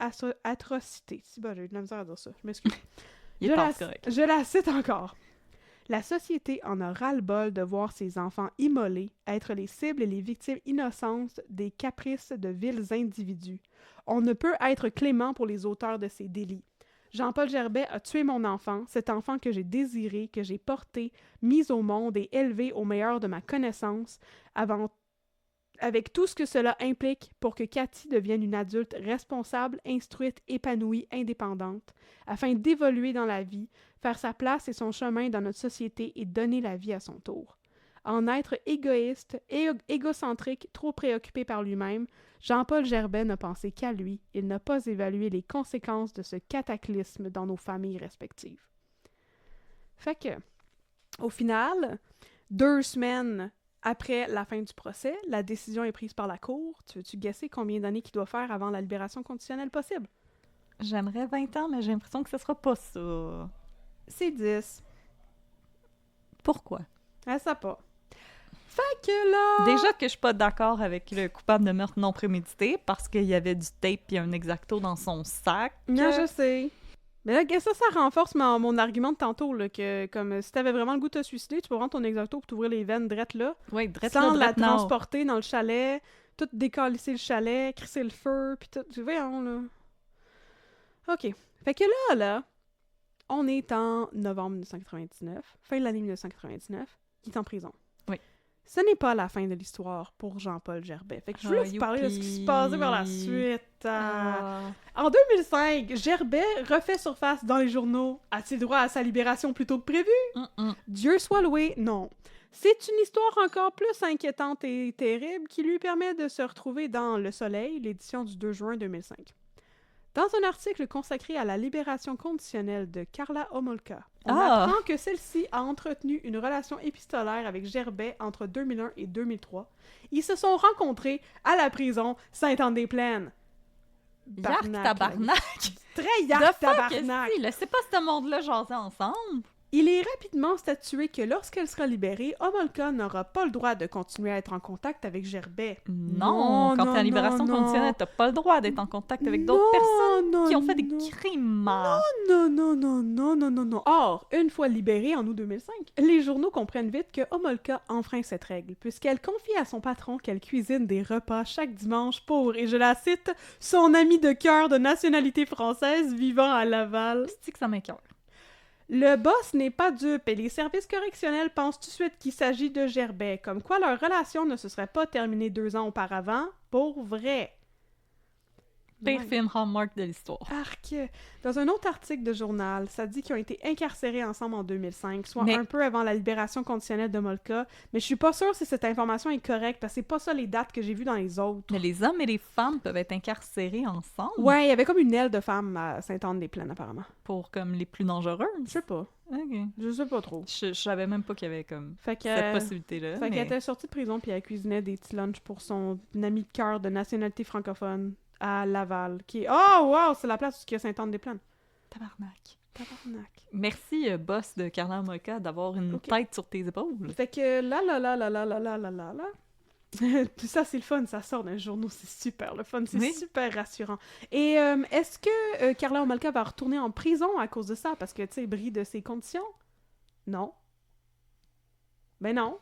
[SPEAKER 2] atrocité. Si, j'ai eu de la misère à dire ça, je m'excuse.
[SPEAKER 1] Il passe correct.
[SPEAKER 2] Je la cite encore. La société en a ras-le-bol de voir ses enfants immolés, être les cibles et les victimes innocentes des caprices de vils individus. On ne peut être clément pour les auteurs de ces délits. Jean-Paul Gerbet a tué mon enfant, cet enfant que j'ai désiré, que j'ai porté, mis au monde et élevé au meilleur de ma connaissance, avec tout ce que cela implique pour que Cathy devienne une adulte responsable, instruite, épanouie, indépendante, afin d'évoluer dans la vie, faire sa place et son chemin dans notre société et donner la vie à son tour. En être égoïste, égocentrique, trop préoccupé par lui-même, Jean-Paul Gerbet n'a pensé qu'à lui. Il n'a pas évalué les conséquences de ce cataclysme dans nos familles respectives. Fait que, au final, 2 semaines après la fin du procès, la décision est prise par la Cour. Tu veux-tu guesser combien d'années qu'il doit faire avant la libération conditionnelle possible?
[SPEAKER 1] J'aimerais 20 ans, mais j'ai l'impression que ce sera pas ça.
[SPEAKER 2] C'est 10.
[SPEAKER 1] Pourquoi?
[SPEAKER 2] Elle sait pas. Fait que là...
[SPEAKER 1] Déjà que je suis pas d'accord avec le coupable de meurtre non prémédité parce qu'il y avait du tape et un exacto dans son sac.
[SPEAKER 2] Non, je sais. Mais là, ça renforce mon argument de tantôt, là, que comme si t'avais vraiment le goût de te suicider, tu peux prendre ton exacto pour t'ouvrir les veines drettes là,
[SPEAKER 1] Oui, drette
[SPEAKER 2] sans
[SPEAKER 1] là,
[SPEAKER 2] la
[SPEAKER 1] drette nord.
[SPEAKER 2] transporter dans le chalet, tout décalisser le chalet, crisser le feu, pis tout. Voyons, là. OK. Fait que là, on est en novembre 1999, fin de l'année 1999, il est en prison.
[SPEAKER 1] Oui.
[SPEAKER 2] Ce n'est pas la fin de l'histoire pour Jean-Paul Gerbet. Fait que je voulais vous parler de ce qui se passait par la suite. En 2005, Gerbet refait surface dans les journaux. A-t-il droit à sa libération plus tôt que prévu? Dieu soit loué, non. C'est une histoire encore plus inquiétante et terrible qui lui permet de se retrouver dans Le Soleil, l'édition du 2 juin 2005. Dans un article consacré à la libération conditionnelle de Karla Homolka, on apprend que celle-ci a entretenu une relation épistolaire avec Gerbet entre 2001 et 2003. Ils se sont rencontrés à la prison Sainte-Anne-des-Plaines.
[SPEAKER 1] Yark tabarnak!
[SPEAKER 2] Très yark tabarnak!
[SPEAKER 1] Laissez pas ce monde-là jaser ensemble!
[SPEAKER 2] Il est rapidement statué que lorsqu'elle sera libérée, Homolka n'aura pas le droit de continuer à être en contact avec Gerbet.
[SPEAKER 1] Non, quand t'es en libération conditionnelle, t'as pas le droit d'être en contact avec d'autres personnes qui ont fait des crimes.
[SPEAKER 2] Non. Or, une fois libérée en août 2005, les journaux comprennent vite que Homolka enfreint cette règle, puisqu'elle confie à son patron qu'elle cuisine des repas chaque dimanche pour, et je la cite, son ami de cœur de nationalité française vivant à Laval.
[SPEAKER 1] C'est que ça m'écoeure.
[SPEAKER 2] Le boss n'est pas dupe et les services correctionnels pensent tout de suite qu'il s'agit de Gerbet, comme quoi leur relation ne se serait pas terminée 2 ans auparavant, pour vrai.
[SPEAKER 1] Pire film Hallmark de l'histoire.
[SPEAKER 2] Arc! Dans un autre article de journal, ça dit qu'ils ont été incarcérés ensemble en 2005, soit un peu avant la libération conditionnelle de Homolka, mais je suis pas sûre si cette information est correcte, parce que c'est pas ça les dates que j'ai vues dans les autres.
[SPEAKER 1] Mais les hommes et les femmes peuvent être incarcérés ensemble?
[SPEAKER 2] Ouais, il y avait comme une aile de femmes à Sainte-Anne-des-Plaines, apparemment.
[SPEAKER 1] Pour comme les plus dangereuses?
[SPEAKER 2] Je sais pas.
[SPEAKER 1] Ok.
[SPEAKER 2] Je sais pas trop.
[SPEAKER 1] Je savais même pas qu'il y avait comme
[SPEAKER 2] cette
[SPEAKER 1] possibilité-là.
[SPEAKER 2] Fait qu'elle était sortie de prison puis elle cuisinait des petits lunchs pour son ami de cœur de nationalité francophone à Laval. Oh, wow! C'est la place où il y a Sainte-Anne-des-Plaines.
[SPEAKER 1] Tabarnak.
[SPEAKER 2] Merci,
[SPEAKER 1] boss de Karla Homolka, d'avoir une tête sur tes épaules.
[SPEAKER 2] Fait que là. Tout ça, c'est le fun, ça sort d'un journal, c'est super le fun, c'est super rassurant. Et est-ce que Karla Homolka va retourner en prison à cause de ça? Parce que, tu sais, brille de ses conditions? Non. Ben non.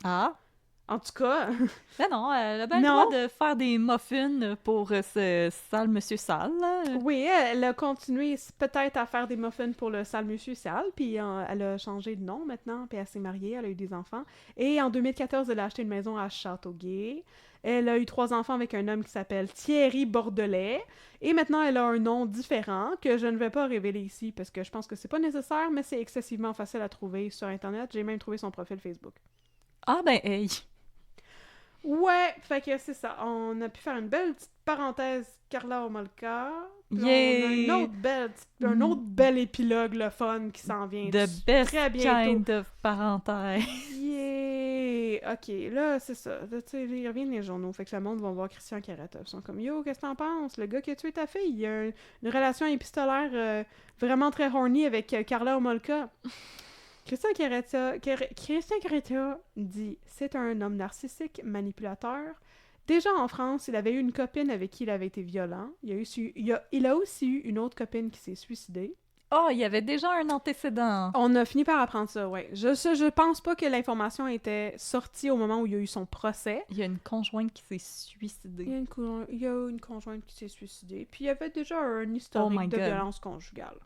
[SPEAKER 1] Ah?
[SPEAKER 2] En tout cas,
[SPEAKER 1] Ben non, elle a bien le
[SPEAKER 2] Non.
[SPEAKER 1] droit de faire des muffins pour ce sale monsieur sale. Là.
[SPEAKER 2] oui, elle a continué peut-être à faire des muffins pour le sale monsieur sale, puis elle a changé de nom maintenant, puis elle s'est mariée, elle a eu des enfants. Et en 2014, elle a acheté une maison à Châteauguay. Elle a eu 3 enfants avec un homme qui s'appelle Thierry Bordelais. Et maintenant, elle a un nom différent que je ne vais pas révéler ici parce que je pense que c'est pas nécessaire, mais c'est excessivement facile à trouver sur Internet. J'ai même trouvé son profil Facebook.
[SPEAKER 1] Ah ben, hey!
[SPEAKER 2] Ouais, fait que c'est ça. On a pu faire une belle petite parenthèse Carla Homolka. Puis
[SPEAKER 1] Yay!
[SPEAKER 2] on a un autre bel épilogue, le fun, qui s'en vient
[SPEAKER 1] The best
[SPEAKER 2] très bientôt.
[SPEAKER 1] kind of parenthèse.
[SPEAKER 2] Yeah! Ok, là, c'est ça. Là, tu sais, ils reviennent les journaux. Fait que le monde va voir Christian Caretta. Ils sont comme, yo, qu'est-ce que t'en penses? Le gars qui a tué ta fille, il a une relation épistolaire vraiment très horny avec Carla Homolka. Christian Caretta dit « C'est un homme narcissique, manipulateur. Déjà en France, il avait eu une copine avec qui il avait été violent. Il a aussi eu une autre copine qui s'est suicidée.
[SPEAKER 1] Oh, il y avait déjà un antécédent.
[SPEAKER 2] On a fini par apprendre ça, ouais. Je pense pas que l'information était sortie au moment où il y a eu son procès.
[SPEAKER 1] Il y a une conjointe qui s'est suicidée.
[SPEAKER 2] Il y a une conjointe qui s'est suicidée. Puis il y avait déjà un historique de violence conjugale.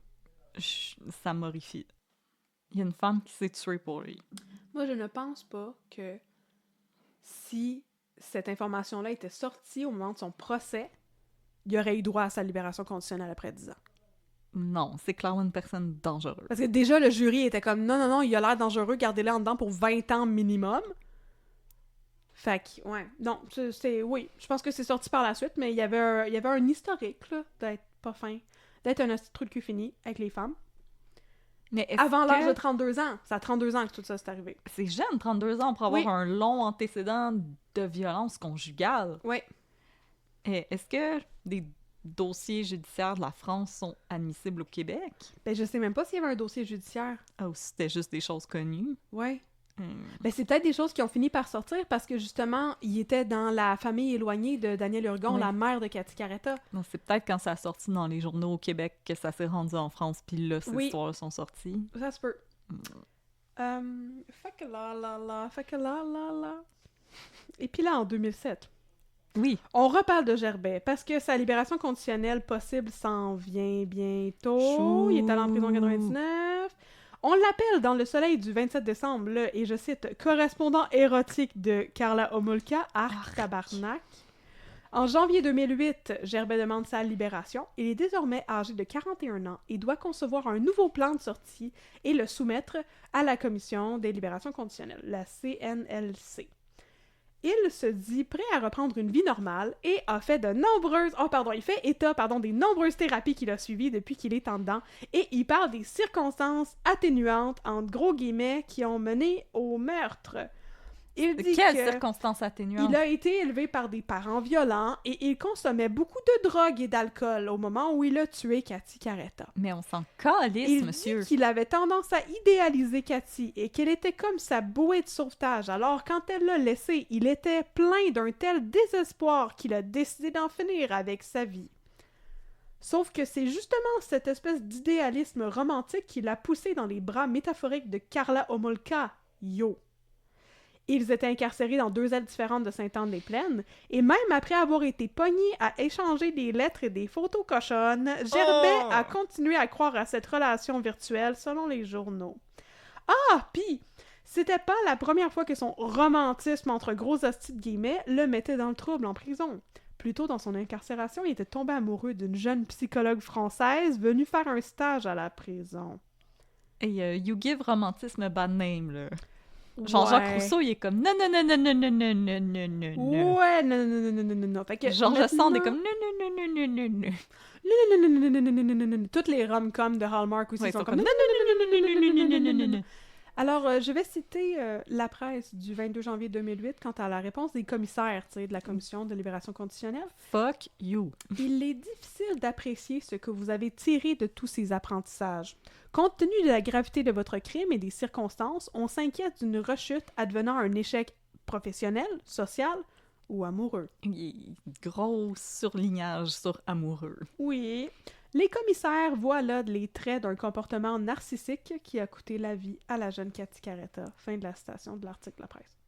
[SPEAKER 1] Ça m'horrifie. Il y a une femme qui s'est tuée pour lui.
[SPEAKER 2] Moi, je ne pense pas que si cette information-là était sortie au moment de son procès, il aurait eu droit à sa libération conditionnelle après 10 ans.
[SPEAKER 1] Non, c'est clairement une personne dangereuse.
[SPEAKER 2] Parce que déjà, le jury était comme « Non, il a l'air dangereux, gardez-le en dedans pour 20 ans minimum. » Fait que, ouais. Non, oui, je pense que c'est sorti par la suite, mais il y avait un historique, là, d'être pas fin. D'être un petit trou de cul fini avec les femmes.
[SPEAKER 1] Mais
[SPEAKER 2] avant l'âge de 32 ans. C'est à 32 ans que tout ça s'est arrivé.
[SPEAKER 1] C'est jeune, 32 ans, pour avoir un long antécédent de violence conjugale.
[SPEAKER 2] Oui.
[SPEAKER 1] Et est-ce que des dossiers judiciaires de la France sont admissibles au Québec?
[SPEAKER 2] Ben, je sais même pas s'il y avait un dossier judiciaire.
[SPEAKER 1] Ah, ou c'était juste des choses connues?
[SPEAKER 2] Ouais. Ben, c'est peut-être des choses qui ont fini par sortir parce que, justement, il était dans la famille éloignée de Danielle Urgon, la mère de Cathy Caretta.
[SPEAKER 1] Non, c'est peut-être quand ça a sorti dans les journaux au Québec que ça s'est rendu en France, puis là, ces histoires sont sorties.
[SPEAKER 2] Ça se peut. Fait que là. Et puis là, en 2007...
[SPEAKER 1] Oui.
[SPEAKER 2] On reparle de Gerbet, parce que sa libération conditionnelle possible s'en vient bientôt. Chou. Il est allé en prison en 99. On l'appelle dans Le Soleil du 27 décembre, là, et je cite, « correspondant érotique de Carla Homolka, arc tabarnak ». En janvier 2008, Gerbet demande sa libération. Il est désormais âgé de 41 ans et doit concevoir un nouveau plan de sortie et le soumettre à la Commission des libérations conditionnelles, la CNLC. Il se dit prêt à reprendre une vie normale et a fait des nombreuses thérapies qu'il a suivies depuis qu'il est en dedans. Et il parle des circonstances atténuantes, entre gros guillemets, qui ont mené au meurtre. Il dit
[SPEAKER 1] Quelles circonstances atténuantes?
[SPEAKER 2] Il a été élevé par des parents violents et il consommait beaucoup de drogue et d'alcool au moment où il a tué Cathy Caretta.
[SPEAKER 1] Mais on s'en calisse, monsieur.
[SPEAKER 2] Il dit qu'il avait tendance à idéaliser Cathy et qu'elle était comme sa bouée de sauvetage. Alors, quand elle l'a laissé, il était plein d'un tel désespoir qu'il a décidé d'en finir avec sa vie. Sauf que c'est justement cette espèce d'idéalisme romantique qui l'a poussé dans les bras métaphoriques de Carla Homolka. Yo! Ils étaient incarcérés dans 2 ailes différentes de Sainte-Anne-des-Plaines, et même après avoir été pognés à échanger des lettres et des photos cochonnes, Gerbet a continué à croire à cette relation virtuelle selon les journaux. Ah, pis, c'était pas la première fois que son romantisme entre gros hosties de guillemets le mettait dans le trouble en prison. Plus tôt dans son incarcération, il était tombé amoureux d'une jeune psychologue française venue faire un stage à la prison.
[SPEAKER 1] Hey, you give romantisme a bad name, là. Jean-Jacques Rousseau, il est comme non.
[SPEAKER 2] Ouais, non. Fait que
[SPEAKER 1] Georges Sand est comme non.
[SPEAKER 2] Toutes les rom-coms de Hallmark aussi sont comme non. Alors, je vais citer la presse du 22 janvier 2008 quant à la réponse des commissaires, de la Commission de libération conditionnelle.
[SPEAKER 1] Fuck you.
[SPEAKER 2] Il est difficile d'apprécier ce que vous avez tiré de tous ces apprentissages. Compte tenu de la gravité de votre crime et des circonstances, on s'inquiète d'une rechute advenant un échec professionnel, social ou amoureux.
[SPEAKER 1] Gros surlignage sur amoureux.
[SPEAKER 2] Oui. Les commissaires voient là les traits d'un comportement narcissique qui a coûté la vie à la jeune Cathy Caretta. Fin de la citation de l'article de la presse.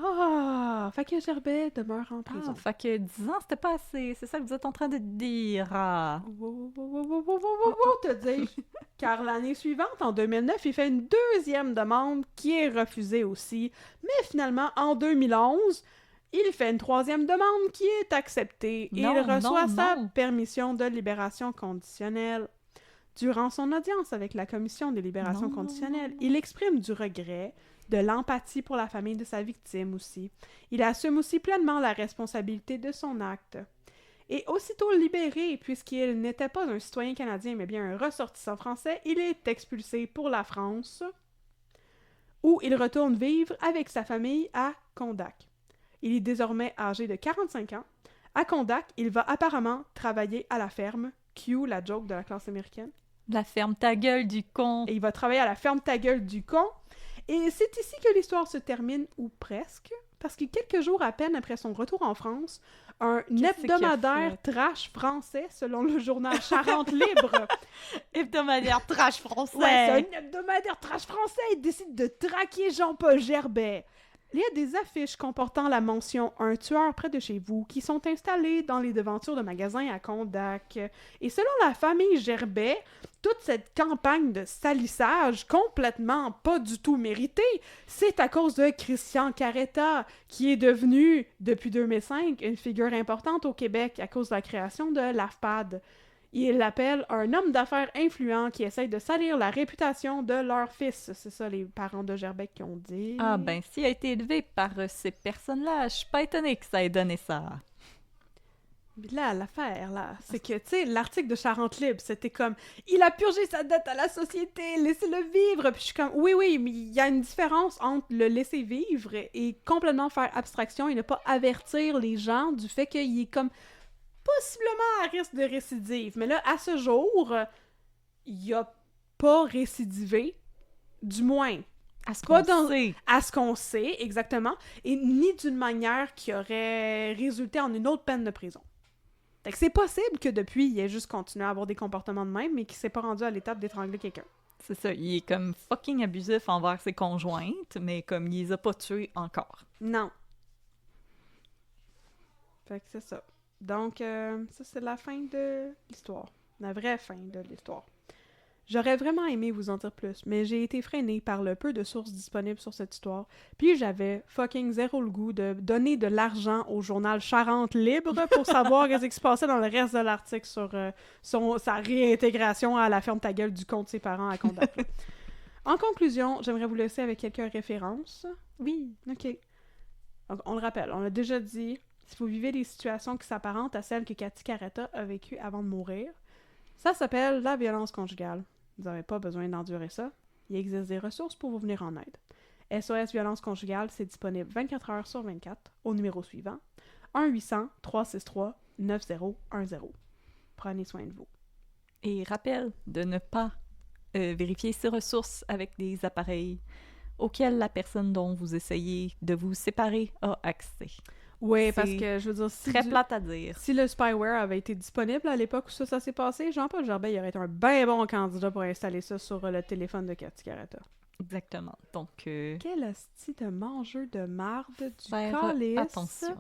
[SPEAKER 2] Ah! Fait que Gerbet demeure en prison.
[SPEAKER 1] Ah, fait que 10 ans, c'était pas assez. C'est ça que vous êtes en train de dire. Ah.
[SPEAKER 2] Te dis-je. Car l'année suivante, en 2009, il fait une deuxième demande qui est refusée aussi. Mais finalement, en 2011, il fait une troisième demande qui est acceptée. Et
[SPEAKER 1] Non,
[SPEAKER 2] il reçoit
[SPEAKER 1] non,
[SPEAKER 2] sa
[SPEAKER 1] non.
[SPEAKER 2] permission de libération conditionnelle. Durant son audience avec la commission de libération
[SPEAKER 1] Non,
[SPEAKER 2] conditionnelle,
[SPEAKER 1] non, non.
[SPEAKER 2] il exprime du regret, de l'empathie pour la famille de sa victime aussi. Il assume aussi pleinement la responsabilité de son acte. Et aussitôt libéré, puisqu'il n'était pas un citoyen canadien, mais bien un ressortissant français, il est expulsé pour la France, où il retourne vivre avec sa famille à Condac. Il est désormais âgé de 45 ans. À Condac, il va apparemment travailler à la ferme, cue la joke de la classe américaine.
[SPEAKER 1] La ferme ta gueule du con.
[SPEAKER 2] Et il va travailler à la ferme ta gueule du con. Et c'est ici que l'histoire se termine, ou presque, parce que quelques jours à peine après son retour en France, un hebdomadaire trash français, selon le journal Charente Libre.
[SPEAKER 1] Hebdomadaire trash français.
[SPEAKER 2] Ouais, c'est un hebdomadaire trash français. Il décide de traquer Jean-Paul Gerbet. Il y a des affiches comportant la mention « Un tueur près de chez vous » qui sont installées dans les devantures de magasins à Condac. Et selon la famille Gerbet, toute cette campagne de salissage complètement pas du tout méritée, c'est à cause de Christian Caretta, qui est devenu, depuis 2005, une figure importante au Québec à cause de la création de l'AFPAD. Il l'appelle un homme d'affaires influent qui essaye de salir la réputation de leur fils. C'est ça les parents de Gerbet qui ont dit.
[SPEAKER 1] Ah ben, s'il a été élevé par ces personnes-là, je suis pas étonnée que ça ait donné ça.
[SPEAKER 2] Mais là, l'affaire, là, c'est que, tu sais, l'article de Charente Libre, c'était comme « Il a purgé sa dette à la société, laissez-le vivre! » Puis je suis comme « Oui, mais il y a une différence entre le laisser vivre et complètement faire abstraction et ne pas avertir les gens du fait qu'il est comme possiblement à risque de récidive. » Mais là, à ce jour, il a pas récidivé, du moins.
[SPEAKER 1] À ce
[SPEAKER 2] Pas
[SPEAKER 1] qu'on sait.
[SPEAKER 2] À ce qu'on sait, exactement, et ni d'une manière qui aurait résulté en une autre peine de prison. Fait que c'est possible que depuis, il ait juste continué à avoir des comportements de même, mais qu'il s'est pas rendu à l'étape d'étrangler quelqu'un.
[SPEAKER 1] C'est ça, il est comme fucking abusif envers ses conjointes, mais comme il les a pas tués encore.
[SPEAKER 2] Non. Fait que c'est ça. Donc, ça, c'est la fin de l'histoire. La vraie fin de l'histoire. J'aurais vraiment aimé vous en dire plus, mais j'ai été freinée par le peu de sources disponibles sur cette histoire, puis j'avais fucking zéro le goût de donner de l'argent au journal Charente Libre pour savoir ce qui se passait dans le reste de l'article sur sa réintégration à la ferme ta gueule du compte de ses parents à Condac. En conclusion, j'aimerais vous laisser avec quelques références.
[SPEAKER 1] Oui.
[SPEAKER 2] OK. Donc, on le rappelle, on l'a déjà dit, si vous vivez des situations qui s'apparentent à celles que Cathy Caretta a vécues avant de mourir, ça s'appelle la violence conjugale. Vous n'avez pas besoin d'endurer ça. Il existe des ressources pour vous venir en aide. SOS Violence Conjugale, c'est disponible 24 heures sur 24 au numéro suivant 1-800-363-9010. Prenez soin de vous.
[SPEAKER 1] Et rappel de ne pas vérifier ces ressources avec des appareils auxquels la personne dont vous essayez de vous séparer a accès.
[SPEAKER 2] Oui,
[SPEAKER 1] C'est
[SPEAKER 2] parce que, je veux dire,
[SPEAKER 1] Très plate à dire.
[SPEAKER 2] si le spyware avait été disponible à l'époque où ça s'est passé, Jean-Paul Gerbet il aurait été un bien bon candidat pour installer ça sur le téléphone de Cathy Caretta.
[SPEAKER 1] Exactement. Donc,
[SPEAKER 2] Quel hostie de mangeur de marde du
[SPEAKER 1] faire
[SPEAKER 2] calice.
[SPEAKER 1] attention.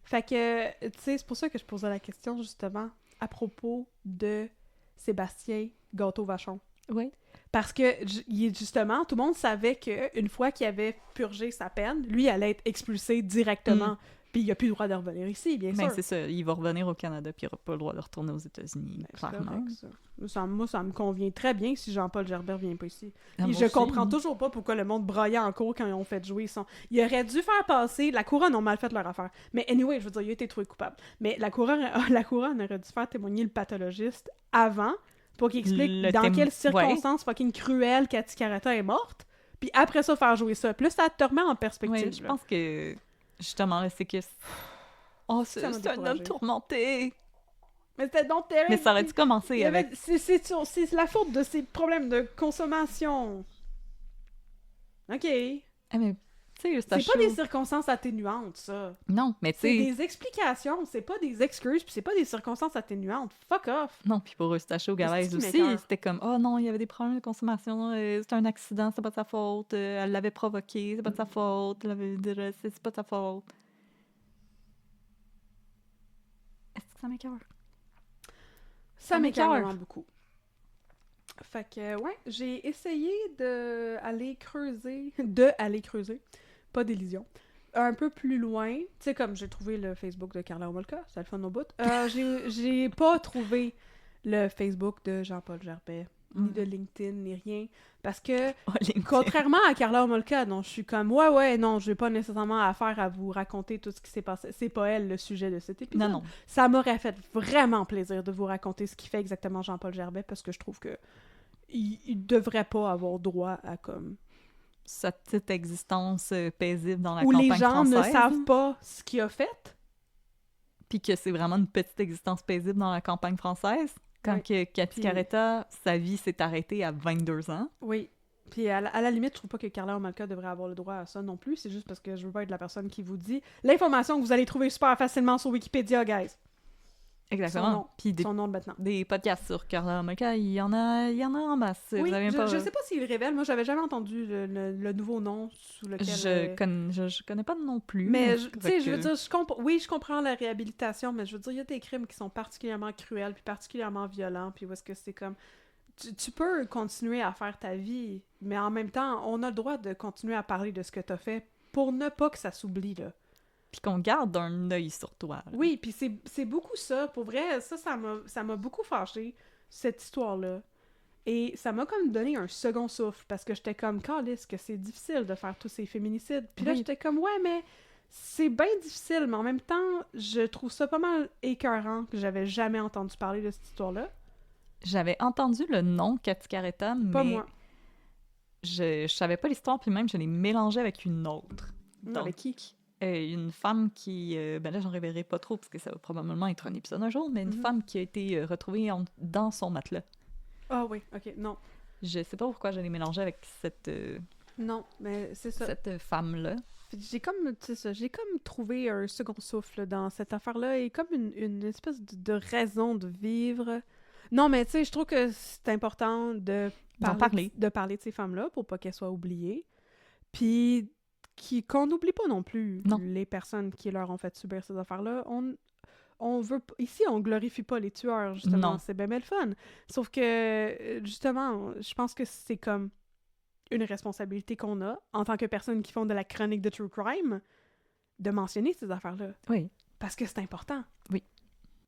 [SPEAKER 2] Fait que, tu sais, c'est pour ça que je posais la question, justement, à propos de Sébastien Gâteau-Vachon.
[SPEAKER 1] Oui.
[SPEAKER 2] Parce que, justement, tout le monde savait qu'une fois qu'il avait purgé sa peine, lui allait être expulsé directement. Puis il n'a plus le droit de revenir ici, bien
[SPEAKER 1] Ben,
[SPEAKER 2] sûr.
[SPEAKER 1] c'est ça. Il va revenir au Canada puis il n'aura pas le droit de retourner aux États-Unis,
[SPEAKER 2] Ben, c'est
[SPEAKER 1] clairement.
[SPEAKER 2] correct, ça. Moi, ça me convient très bien si Jean-Paul Gerbet vient pas ici.
[SPEAKER 1] Ah,
[SPEAKER 2] Et
[SPEAKER 1] moi
[SPEAKER 2] je
[SPEAKER 1] aussi.
[SPEAKER 2] comprends toujours pas pourquoi le monde broyait en cours quand ils ont fait jouer son... Il aurait dû faire passer... La couronne ont mal fait leur affaire. Mais anyway, je veux dire, il a été trouvé coupable. Mais la couronne aurait dû faire témoigner le pathologiste avant pour qu'il explique dans quelles circonstances fucking cruelles Cathy Caretta est morte. Puis après ça, faire jouer ça. Plus ça te remet en perspective.
[SPEAKER 1] Oui, je
[SPEAKER 2] là.
[SPEAKER 1] pense que, justement, là, c'est que... Oh, c'est
[SPEAKER 2] Ça m'a
[SPEAKER 1] un
[SPEAKER 2] découragée.
[SPEAKER 1] homme tourmenté!
[SPEAKER 2] Mais c'était donc terrible.
[SPEAKER 1] Mais ça aurait dû commencer avec...
[SPEAKER 2] C'est la faute de ses problèmes de consommation. OK.
[SPEAKER 1] Ah, mais Tu sais,
[SPEAKER 2] C'est pas des circonstances atténuantes, ça.
[SPEAKER 1] Non, mais tu
[SPEAKER 2] C'est
[SPEAKER 1] sais...
[SPEAKER 2] des explications, c'est pas des excuses, puis c'est pas des circonstances atténuantes. Fuck off!
[SPEAKER 1] Non, puis pour Eustache Galaise
[SPEAKER 2] C'est-tu
[SPEAKER 1] aussi,
[SPEAKER 2] m'écoeure?
[SPEAKER 1] c'était comme « Oh non, il y avait des problèmes de consommation, c'était un accident, c'est pas de sa faute, elle l'avait provoqué, c'est pas de sa faute, c'est pas de sa faute. » Est-ce que ça m'écoeure?
[SPEAKER 2] Ça m'écoeure vraiment beaucoup. Fait que, ouais, j'ai essayé d'aller creuser, pas d'illusion, un peu plus loin. Tu sais, comme j'ai trouvé le Facebook de Carla Homolka, c'est le fun au bout. J'ai pas trouvé le Facebook de Jean-Paul Gerbet, ni de LinkedIn, ni rien. Parce que, contrairement à Carla Homolka, dont je suis comme, non, j'ai pas nécessairement affaire à vous raconter tout ce qui s'est passé. C'est pas elle le sujet de cet épisode.
[SPEAKER 1] Non.
[SPEAKER 2] Ça m'aurait fait vraiment plaisir de vous raconter ce qui fait exactement Jean-Paul Gerbet, parce que je trouve que il devrait pas avoir droit à comme...
[SPEAKER 1] Sa petite existence paisible dans la
[SPEAKER 2] où
[SPEAKER 1] campagne
[SPEAKER 2] les gens
[SPEAKER 1] française.
[SPEAKER 2] ne savent pas ce qu'il a fait.
[SPEAKER 1] Puis que c'est vraiment une petite existence paisible dans la campagne française. Quand que Cathy Caretta, sa vie s'est arrêtée à 22 ans.
[SPEAKER 2] Oui. Puis à la limite, je trouve pas que Carla Homolka devrait avoir le droit à ça non plus. C'est juste parce que je veux pas être la personne qui vous dit l'information que vous allez trouver super facilement sur Wikipédia, guys.
[SPEAKER 1] Exactement. Puis
[SPEAKER 2] son nom de maintenant.
[SPEAKER 1] Des podcasts sur Carla Homolka, il y en a en masse.
[SPEAKER 2] Oui,
[SPEAKER 1] vous avez pas...
[SPEAKER 2] je sais pas s'il révèle. Moi, j'avais jamais entendu le nouveau nom sous lequel...
[SPEAKER 1] Je connais pas non plus.
[SPEAKER 2] Mais, tu sais, je veux dire, je comprends la réhabilitation, mais je veux dire, il y a des crimes qui sont particulièrement cruels, puis particulièrement violents, puis où est-ce que c'est comme... Tu peux continuer à faire ta vie, mais en même temps, on a le droit de continuer à parler de ce que t'as fait pour ne pas que ça s'oublie, là.
[SPEAKER 1] Puis qu'on garde un œil sur toi. Là.
[SPEAKER 2] Oui, puis c'est beaucoup ça. Pour vrai, ça m'a beaucoup fâché, cette histoire-là. Et ça m'a comme donné un second souffle, parce que j'étais comme, calisse, que c'est difficile de faire tous ces féminicides. Puis là, j'étais comme, ouais, mais c'est bien difficile, mais en même temps, je trouve ça pas mal écœurant que j'avais jamais entendu parler de cette histoire-là.
[SPEAKER 1] J'avais entendu le nom Cathy Caretta, mais...
[SPEAKER 2] Pas moi.
[SPEAKER 1] Je savais pas l'histoire, puis même, je l'ai mélangée avec une autre.
[SPEAKER 2] Donc, avec qui?
[SPEAKER 1] Une femme qui... ben là, j'en révélerai pas trop, parce que ça va probablement être un épisode un jour, mais une femme qui a été retrouvée dans son matelas.
[SPEAKER 2] Ah oui, ok, non.
[SPEAKER 1] Je sais pas pourquoi je l'ai mélangée avec cette...
[SPEAKER 2] non, mais c'est ça.
[SPEAKER 1] Cette femme-là.
[SPEAKER 2] J'ai comme trouvé un second souffle dans cette affaire-là, et comme une espèce de raison de vivre. Non, mais tu sais, je trouve que c'est important de parler de ces femmes-là pour pas qu'elles soient oubliées. Puis qu'on n'oublie pas non plus les personnes qui leur ont fait subir ces affaires-là. On veut ici, on glorifie pas les tueurs, justement. Non. C'est bien le fun. Sauf que, justement, je pense que c'est comme une responsabilité qu'on a, en tant que personnes qui font de la chronique de true crime, de mentionner ces affaires-là.
[SPEAKER 1] Oui.
[SPEAKER 2] Parce que c'est important.
[SPEAKER 1] Oui.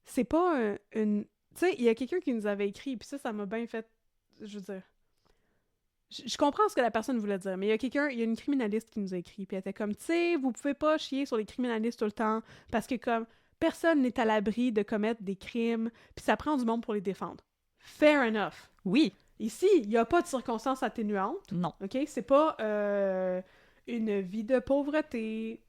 [SPEAKER 2] C'est pas une... Tu sais, il y a quelqu'un qui nous avait écrit, puis ça m'a bien fait... Je veux dire... Je comprends ce que la personne voulait dire, mais il y a une criminaliste qui nous a écrit, puis elle était comme, tu sais, vous pouvez pas chier sur les criminalistes tout le temps, parce que comme, personne n'est à l'abri de commettre des crimes, puis ça prend du monde pour les défendre. Fair enough.
[SPEAKER 1] Oui.
[SPEAKER 2] Ici, il n'y a pas de circonstances atténuantes.
[SPEAKER 1] Non.
[SPEAKER 2] OK? C'est pas une vie de pauvreté,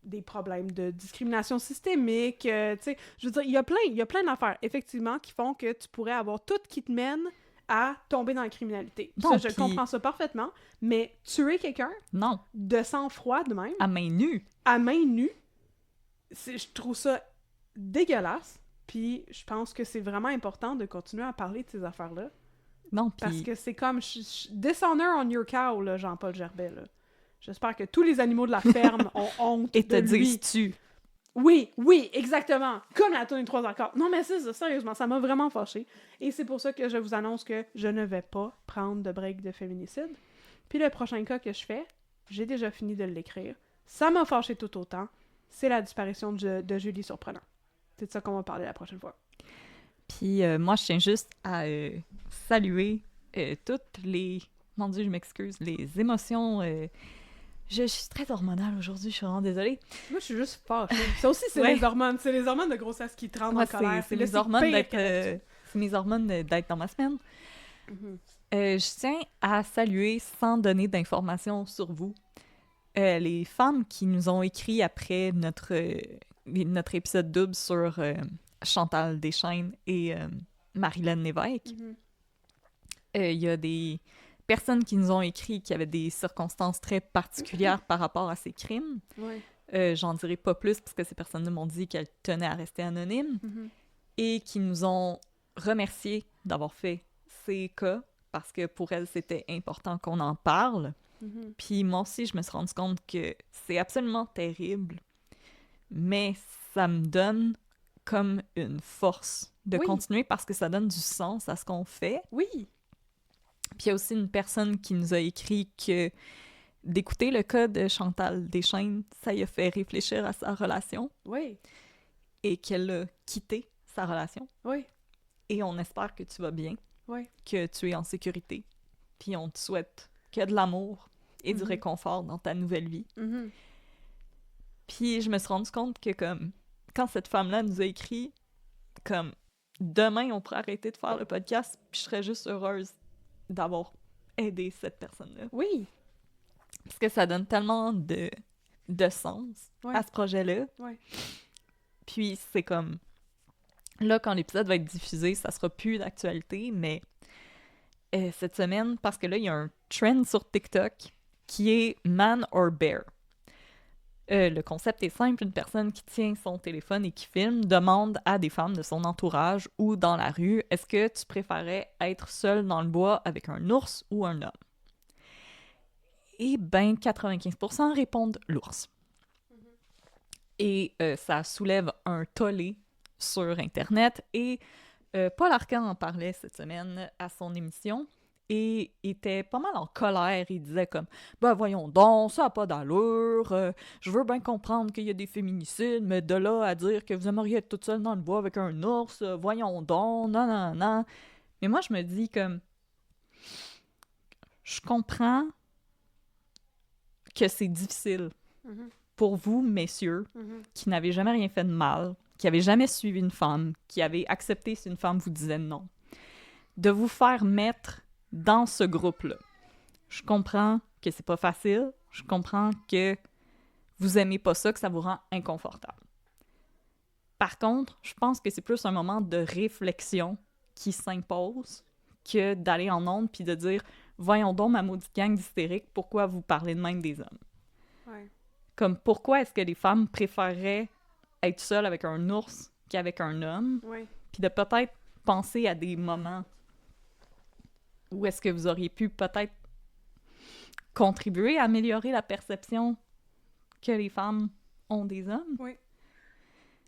[SPEAKER 2] des problèmes de discrimination systémique, tu sais, je veux dire, il y a plein d'affaires, effectivement, qui font que tu pourrais avoir tout qui te mène à tomber dans la criminalité.
[SPEAKER 1] Non,
[SPEAKER 2] ça, je comprends ça parfaitement, mais tuer quelqu'un...
[SPEAKER 1] Non.
[SPEAKER 2] De sang-froid, de même...
[SPEAKER 1] À main nue.
[SPEAKER 2] À main nue, je trouve ça dégueulasse, puis je pense que c'est vraiment important de continuer à parler de ces affaires-là.
[SPEAKER 1] Non, puis...
[SPEAKER 2] Parce que c'est comme... Dishonor on your cow, là, Jean-Paul Gerbet, là. J'espère que tous les animaux de la ferme ont honte
[SPEAKER 1] et
[SPEAKER 2] de lui.
[SPEAKER 1] Et te disent-tu?
[SPEAKER 2] Oui, exactement. Comme la tournée 3 encore. Non, mais c'est ça, sérieusement, ça m'a vraiment fâchée. Et c'est pour ça que je vous annonce que je ne vais pas prendre de break de féminicide. Puis le prochain cas que je fais, j'ai déjà fini de l'écrire. Ça m'a fâché tout autant. C'est la disparition de Julie Surprenant. C'est de ça qu'on va parler la prochaine fois.
[SPEAKER 1] Puis moi, je tiens juste à saluer toutes les... Mon Dieu, je m'excuse. Les émotions... Je suis très hormonale aujourd'hui, je suis vraiment désolée.
[SPEAKER 2] Moi, je suis juste fâchée. Ça aussi, c'est les hormones. C'est les hormones de grossesse qui te rendent en colère.
[SPEAKER 1] C'est les hormones d'être... c'est mes hormones d'être dans ma semaine. Mm-hmm. Je tiens à saluer, sans donner d'informations sur vous, les femmes qui nous ont écrit après notre épisode double sur Chantal Deschênes et Marilyn Lévesque. Il y a des personnes qui nous ont écrit qu'il y avait des circonstances très particulières par rapport à ces crimes.
[SPEAKER 2] Ouais.
[SPEAKER 1] J'en dirai pas plus parce que ces personnes m'ont dit qu'elles tenaient à rester anonymes
[SPEAKER 2] Mhm.
[SPEAKER 1] et qui nous ont remerciés d'avoir fait ces cas parce que pour elles, c'était important qu'on en parle.
[SPEAKER 2] Mhm.
[SPEAKER 1] Puis moi aussi, je me suis rendu compte que c'est absolument terrible, mais ça me donne comme une force de
[SPEAKER 2] Oui.
[SPEAKER 1] continuer parce que ça donne du sens à ce qu'on fait.
[SPEAKER 2] Oui.
[SPEAKER 1] Puis il y a aussi une personne qui nous a écrit que d'écouter le cas de Chantal Deschaines, ça y a fait réfléchir à sa relation
[SPEAKER 2] Oui.
[SPEAKER 1] et qu'elle a quitté sa relation.
[SPEAKER 2] Oui.
[SPEAKER 1] Et on espère que tu vas bien,
[SPEAKER 2] Oui.
[SPEAKER 1] que tu es en sécurité. Puis on te souhaite que de l'amour et du
[SPEAKER 2] Mhm.
[SPEAKER 1] réconfort dans ta nouvelle vie.
[SPEAKER 2] Mhm.
[SPEAKER 1] Puis je me suis rendu compte que comme quand cette femme-là nous a écrit comme demain on pourrait arrêter de faire le podcast, puis je serais juste heureuse d'avoir aidé cette personne-là.
[SPEAKER 2] Oui.
[SPEAKER 1] Parce que ça donne tellement de sens
[SPEAKER 2] Ouais.
[SPEAKER 1] à ce projet-là.
[SPEAKER 2] Ouais.
[SPEAKER 1] Puis c'est comme là quand l'épisode va être diffusé, ça sera plus d'actualité, mais cette semaine, parce que là il y a un trend sur TikTok qui est Man or Bear. Le concept est simple, une personne qui tient son téléphone et qui filme demande à des femmes de son entourage ou dans la rue, est-ce que tu préférais être seule dans le bois avec un ours ou un homme? Et ben 95% répondent l'ours. Et ça soulève un tollé sur Internet et Paul Arcand en parlait cette semaine à son émission et était pas mal en colère. Il disait comme « Ben voyons donc, ça n'a pas d'allure, je veux bien comprendre qu'il y a des féminicides, mais de là à dire que vous aimeriez être toute seule dans le bois avec un ours, voyons donc, non, non, non. » Mais moi, je me dis comme... Je comprends que c'est difficile
[SPEAKER 2] Mhm.
[SPEAKER 1] pour vous, messieurs,
[SPEAKER 2] Mhm.
[SPEAKER 1] qui n'avez jamais rien fait de mal, qui avez jamais suivi une femme, qui avez accepté si une femme vous disait non, de vous faire mettre dans ce groupe-là. Je comprends que c'est pas facile, je comprends que vous aimez pas ça, que ça vous rend inconfortable. Par contre, je pense que c'est plus un moment de réflexion qui s'impose que d'aller en ondes puis de dire « Voyons donc, ma maudite gang d'hystériques, pourquoi vous parlez de même des hommes? »
[SPEAKER 2] Ouais.
[SPEAKER 1] Comme, pourquoi est-ce que les femmes préféreraient être seules avec un ours qu'avec un homme?
[SPEAKER 2] Ouais.
[SPEAKER 1] Puis de peut-être penser à des moments où est-ce que vous auriez pu peut-être contribuer à améliorer la perception que les femmes ont des hommes.
[SPEAKER 2] Oui.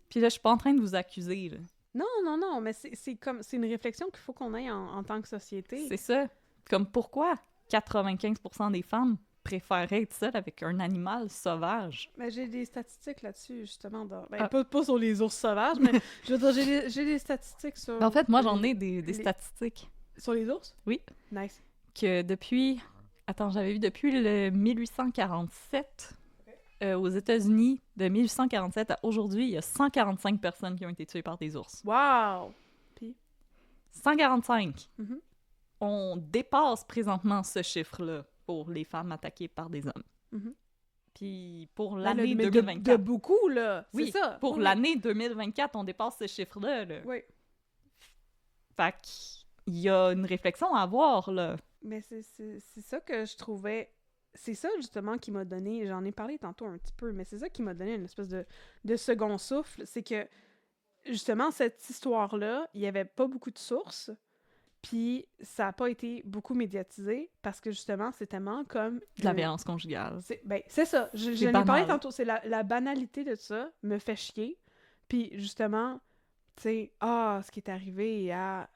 [SPEAKER 1] Puis là, je suis pas en train de vous accuser, là.
[SPEAKER 2] Non, mais c'est comme c'est une réflexion qu'il faut qu'on ait en tant que société.
[SPEAKER 1] C'est ça. Comme pourquoi 95% des femmes préféraient être seules avec un animal sauvage?
[SPEAKER 2] Mais j'ai des statistiques là-dessus, justement. Ben,
[SPEAKER 1] Ah.
[SPEAKER 2] pas sur les ours sauvages, mais je veux dire, j'ai des statistiques sur...
[SPEAKER 1] En fait, moi, j'en ai des
[SPEAKER 2] les-
[SPEAKER 1] statistiques.
[SPEAKER 2] Sur les ours?
[SPEAKER 1] Oui.
[SPEAKER 2] Nice.
[SPEAKER 1] Que depuis... Attends, j'avais vu depuis le 1847... aux États-Unis, de 1847 à aujourd'hui, il y a 145 personnes qui ont été tuées par des ours.
[SPEAKER 2] Wow!
[SPEAKER 1] 145!
[SPEAKER 2] Mhm.
[SPEAKER 1] On dépasse présentement ce chiffre-là pour les femmes attaquées par des hommes.
[SPEAKER 2] Mhm.
[SPEAKER 1] Puis pour
[SPEAKER 2] Ben,
[SPEAKER 1] l'année
[SPEAKER 2] mais
[SPEAKER 1] 2024...
[SPEAKER 2] de beaucoup, là!
[SPEAKER 1] Oui,
[SPEAKER 2] c'est ça!
[SPEAKER 1] pour
[SPEAKER 2] Oui.
[SPEAKER 1] l'année 2024, on dépasse ce chiffre-là. Là.
[SPEAKER 2] Oui.
[SPEAKER 1] Fait qu'il y a une réflexion à avoir, là.
[SPEAKER 2] Mais c'est ça que je trouvais... C'est ça, justement, qui m'a donné... J'en ai parlé tantôt un petit peu, mais c'est ça qui m'a donné une espèce de second souffle. C'est que, justement, cette histoire-là, il y avait pas beaucoup de sources, puis ça a pas été beaucoup médiatisé, parce que, justement, c'est tellement comme...
[SPEAKER 1] De la violence conjugale.
[SPEAKER 2] C'est ça. Je
[SPEAKER 1] C'est
[SPEAKER 2] l'ai parlé
[SPEAKER 1] banal.
[SPEAKER 2] tantôt. C'est la banalité de ça me fait chier. Puis, justement... tu sais, ce qui est arrivé à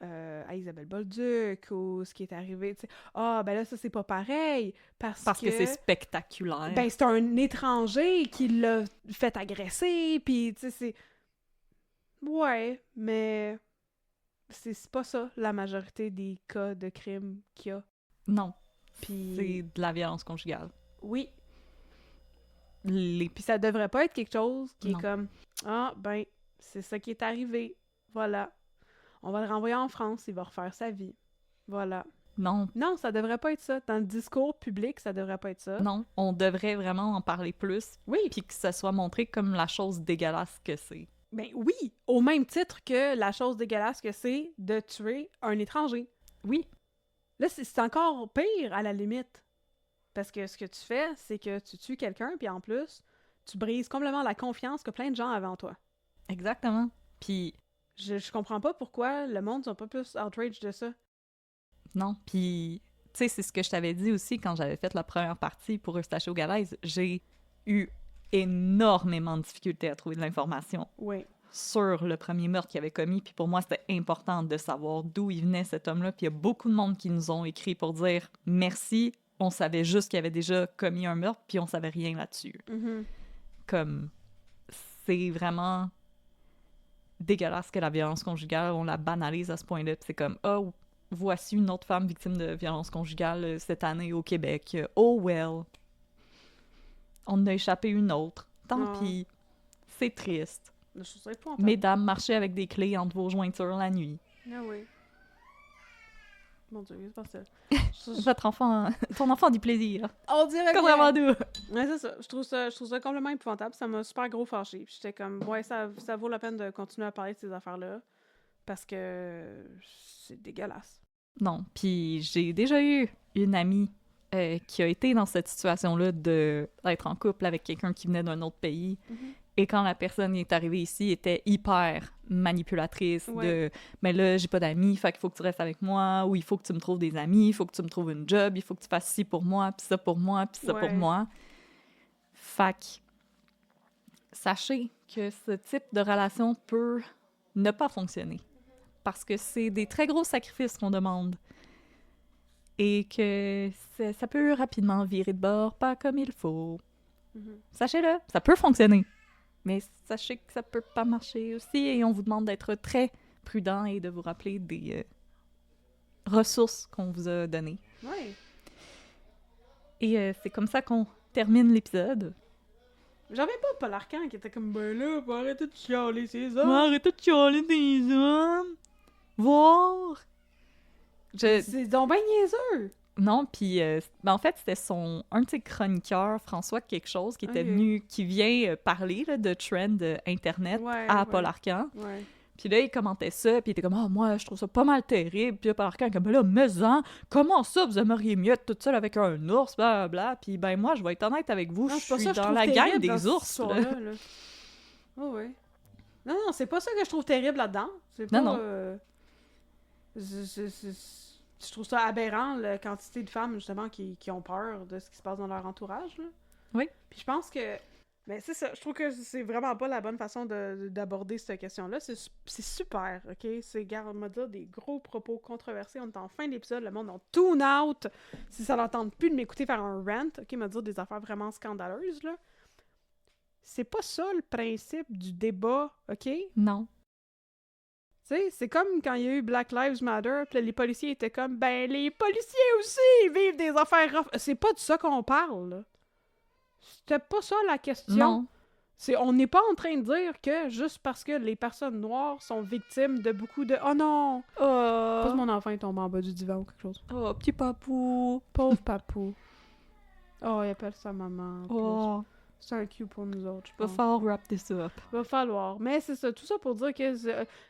[SPEAKER 2] Isabelle Bolduc, ou ce qui est arrivé, tu sais, ben là, ça, c'est pas pareil, parce
[SPEAKER 1] que c'est spectaculaire.
[SPEAKER 2] Ben, c'est un étranger qui l'a fait agresser, puis, tu sais, c'est... Ouais, mais c'est pas ça, la majorité des cas de crimes qu'il y a.
[SPEAKER 1] Non,
[SPEAKER 2] Puis...
[SPEAKER 1] c'est de la violence conjugale.
[SPEAKER 2] Oui,
[SPEAKER 1] Les...
[SPEAKER 2] puis ça devrait pas être quelque chose qui
[SPEAKER 1] Non.
[SPEAKER 2] est comme, ben... c'est ça qui est arrivé. Voilà. On va le renvoyer en France, il va refaire sa vie. Voilà.
[SPEAKER 1] Non,
[SPEAKER 2] Non, ça devrait pas être ça. Dans le discours public, ça devrait pas être ça.
[SPEAKER 1] non, on devrait vraiment en parler plus,
[SPEAKER 2] Oui,
[SPEAKER 1] puis que ça soit montré comme la chose dégueulasse que c'est.
[SPEAKER 2] ben oui, au même titre que la chose dégueulasse que c'est de tuer un étranger.
[SPEAKER 1] Oui,
[SPEAKER 2] Là, c'est encore pire, à la limite. Parce que ce que tu fais, c'est que tu tues quelqu'un, puis en plus, tu brises complètement la confiance que plein de gens avaient en toi.
[SPEAKER 1] Exactement. Puis
[SPEAKER 2] Je comprends pas pourquoi le monde sont pas plus outraged de ça.
[SPEAKER 1] non, puis tu sais, c'est ce que je t'avais dit aussi quand j'avais fait la première partie pour Eustache Galaise. J'ai eu énormément de difficultés à trouver de l'information
[SPEAKER 2] Oui.
[SPEAKER 1] sur le premier meurtre qu'il avait commis, puis pour moi, c'était important de savoir d'où il venait, cet homme-là, puis il y a beaucoup de monde qui nous ont écrit pour dire « Merci, on savait juste qu'il avait déjà commis un meurtre, puis on savait rien là-dessus.
[SPEAKER 2] Mm-hmm. »
[SPEAKER 1] Comme, c'est vraiment dégueulasse que la violence conjugale, on la banalise à ce point-là, puis c'est comme « Oh, voici une autre femme victime de violence conjugale cette année au Québec. Oh well. On en a échappé une autre. Tant pis. C'est triste.
[SPEAKER 2] Je trouve ça épouvantable.
[SPEAKER 1] Mesdames, marchez avec des clés entre vos jointures la nuit.
[SPEAKER 2] Ah oui. Mon Dieu, c'est pas ça.
[SPEAKER 1] Votre enfant, ton enfant a du plaisir.
[SPEAKER 2] On dirait
[SPEAKER 1] Comme
[SPEAKER 2] bien.
[SPEAKER 1] vraiment doux.
[SPEAKER 2] Ouais, c'est ça. Je trouve ça complètement épouvantable. Ça m'a super gros fâché. Puis j'étais comme, ouais, ça vaut la peine de continuer à parler de ces affaires-là. Parce que c'est dégueulasse.
[SPEAKER 1] Non, puis j'ai déjà eu une amie qui a été dans cette situation-là d'être en couple avec quelqu'un qui venait d'un autre pays.
[SPEAKER 2] Mm-hmm.
[SPEAKER 1] Et quand la personne est arrivée ici, était hyper manipulatrice de « Mais là, j'ai pas d'amis, fait qu'il faut que tu restes avec moi, ou il faut que tu me trouves des amis, il faut que tu me trouves une job, il faut que tu fasses ci pour moi, puis ça pour moi, puis ça pour moi. » Fait que sachez que ce type de relation peut ne pas fonctionner. Parce que c'est des très gros sacrifices qu'on demande. Et que ça peut rapidement virer de bord, pas comme il faut.
[SPEAKER 2] Mm-hmm.
[SPEAKER 1] Sachez-le, ça peut fonctionner. Mais sachez que ça peut pas marcher aussi et on vous demande d'être très prudent et de vous rappeler des ressources qu'on vous a données.
[SPEAKER 2] Ouais.
[SPEAKER 1] Et c'est comme ça qu'on termine l'épisode.
[SPEAKER 2] J'avais pas Paul Arcand qui était comme, ben là, faut arrêter de chialer ces hommes.
[SPEAKER 1] Arrêtez de chialer des hommes. Voir.
[SPEAKER 2] C'est donc ben niaiseux.
[SPEAKER 1] Non, puis en fait, c'était un de ses chroniqueurs, François quelque chose, qui était venu, qui vient parler là, de trend Internet à Paul Arcand.
[SPEAKER 2] Ouais.
[SPEAKER 1] Puis là, il commentait ça, puis il était comme « Ah, moi, je trouve ça pas mal terrible. » Puis là, Paul Arcand, comme « Là, mais-en, comment ça, vous aimeriez mieux être toute seule avec un ours, blablabla. » Puis ben moi, je vais être honnête avec vous,
[SPEAKER 2] Non,
[SPEAKER 1] je suis dans la gang des ours.
[SPEAKER 2] Là. Oh ouais. Non, c'est pas ça que je trouve terrible là-dedans. C'est pas...
[SPEAKER 1] Non.
[SPEAKER 2] Je trouve ça aberrant, la quantité de femmes, justement, qui ont peur de ce qui se passe dans leur entourage, là.
[SPEAKER 1] Oui.
[SPEAKER 2] Puis je pense que... Mais c'est ça, je trouve que c'est vraiment pas la bonne façon d'aborder cette question-là. C'est super, OK? C'est, on m'a dit des gros propos controversés. On est en fin d'épisode, le monde en tune out. Si ça leur tente plus de m'écouter faire un rant, OK? M'a dit des affaires vraiment scandaleuses, là. C'est pas ça le principe du débat, OK?
[SPEAKER 1] Non.
[SPEAKER 2] Tu sais, c'est comme quand il y a eu Black Lives Matter, puis les policiers étaient comme, ben, les policiers aussi vivent des affaires rough. C'est pas de ça qu'on parle, là. C'était pas ça la question.
[SPEAKER 1] Non.
[SPEAKER 2] On n'est pas en train de dire que juste parce que les personnes noires sont victimes de beaucoup de... Oh non! Pas que mon enfant est tombé en bas du divan ou quelque chose.
[SPEAKER 1] Oh, petit papou.
[SPEAKER 2] Pauvre papou. Oh, il appelle sa maman.
[SPEAKER 1] Oh.
[SPEAKER 2] C'est un cue pour nous autres, je
[SPEAKER 1] Va
[SPEAKER 2] pense.
[SPEAKER 1] falloir wrap this up.
[SPEAKER 2] Va falloir. Mais c'est ça, tout ça pour dire que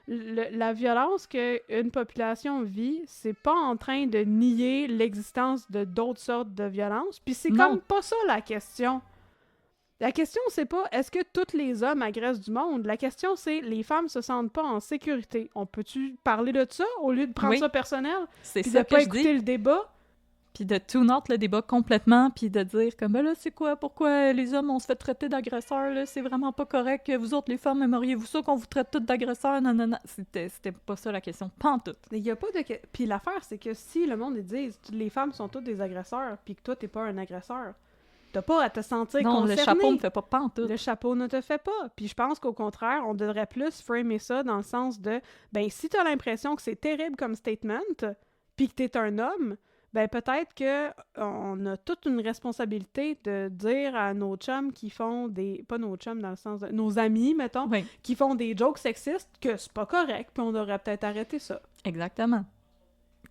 [SPEAKER 2] la violence qu'une population vit, c'est pas en train de nier l'existence de d'autres sortes de violences. Puis c'est comme pas ça la question. La question, c'est pas est-ce que tous les hommes agressent du monde? La question, c'est les femmes se sentent pas en sécurité. On peut-tu parler de ça au lieu de prendre ça personnel?
[SPEAKER 1] C'est
[SPEAKER 2] puis
[SPEAKER 1] ça
[SPEAKER 2] de pas
[SPEAKER 1] que
[SPEAKER 2] écouter
[SPEAKER 1] je dis.
[SPEAKER 2] le débat?
[SPEAKER 1] Puis de tune out le débat complètement, puis de dire comme ben là, c'est quoi, pourquoi les hommes on se fait traiter d'agresseurs, là, c'est vraiment pas correct, vous autres les femmes, aimeriez-vous ça qu'on vous traite toutes d'agresseurs, non. C'était pas ça la question, pas en tout.
[SPEAKER 2] Il y a pas de... Puis l'affaire, c'est que si le monde dit les femmes sont toutes des agresseurs, puis que toi, t'es pas un agresseur, t'as pas à te sentir concerné.
[SPEAKER 1] Non, le chapeau me fait pas pantoute.
[SPEAKER 2] Le chapeau ne te fait pas. Puis je pense qu'au contraire, on devrait plus framer ça dans le sens de, ben, si t'as l'impression que c'est terrible comme statement, puis que t'es un homme, ben peut-être que on a toute une responsabilité de dire à nos chums qui font des... Pas nos chums dans le sens de... Nos amis, mettons, qui font des jokes sexistes, que c'est pas correct, puis on devrait peut-être arrêter ça.
[SPEAKER 1] Exactement.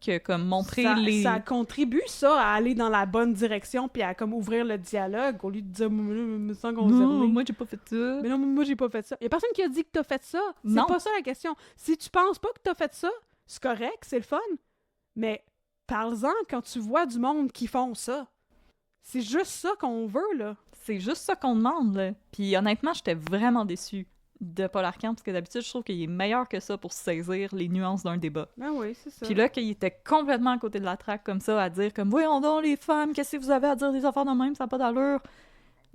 [SPEAKER 1] Que comme montrer
[SPEAKER 2] ça contribue ça à aller dans la bonne direction puis à comme ouvrir le dialogue au lieu de dire me sens concerné.
[SPEAKER 1] Non, moi j'ai pas fait ça.
[SPEAKER 2] Mais non, moi j'ai pas fait ça. Y a personne qui a dit que t'as fait ça. C'est pas ça la question. Si tu penses pas que t'as fait ça, c'est correct, c'est le fun. Mais parle-en quand tu vois du monde qui font ça. C'est juste ça qu'on veut, là.
[SPEAKER 1] C'est juste ça qu'on demande, là. Puis honnêtement, j'étais vraiment déçue de Paul Arcand, parce que d'habitude, je trouve qu'il est meilleur que ça pour saisir les nuances d'un débat.
[SPEAKER 2] Ben oui, c'est ça.
[SPEAKER 1] Puis là, qu'il était complètement à côté de la traque comme ça, à dire comme « Voyons donc, les femmes, qu'est-ce que vous avez à dire des affaires de même, ça n'a pas d'allure! »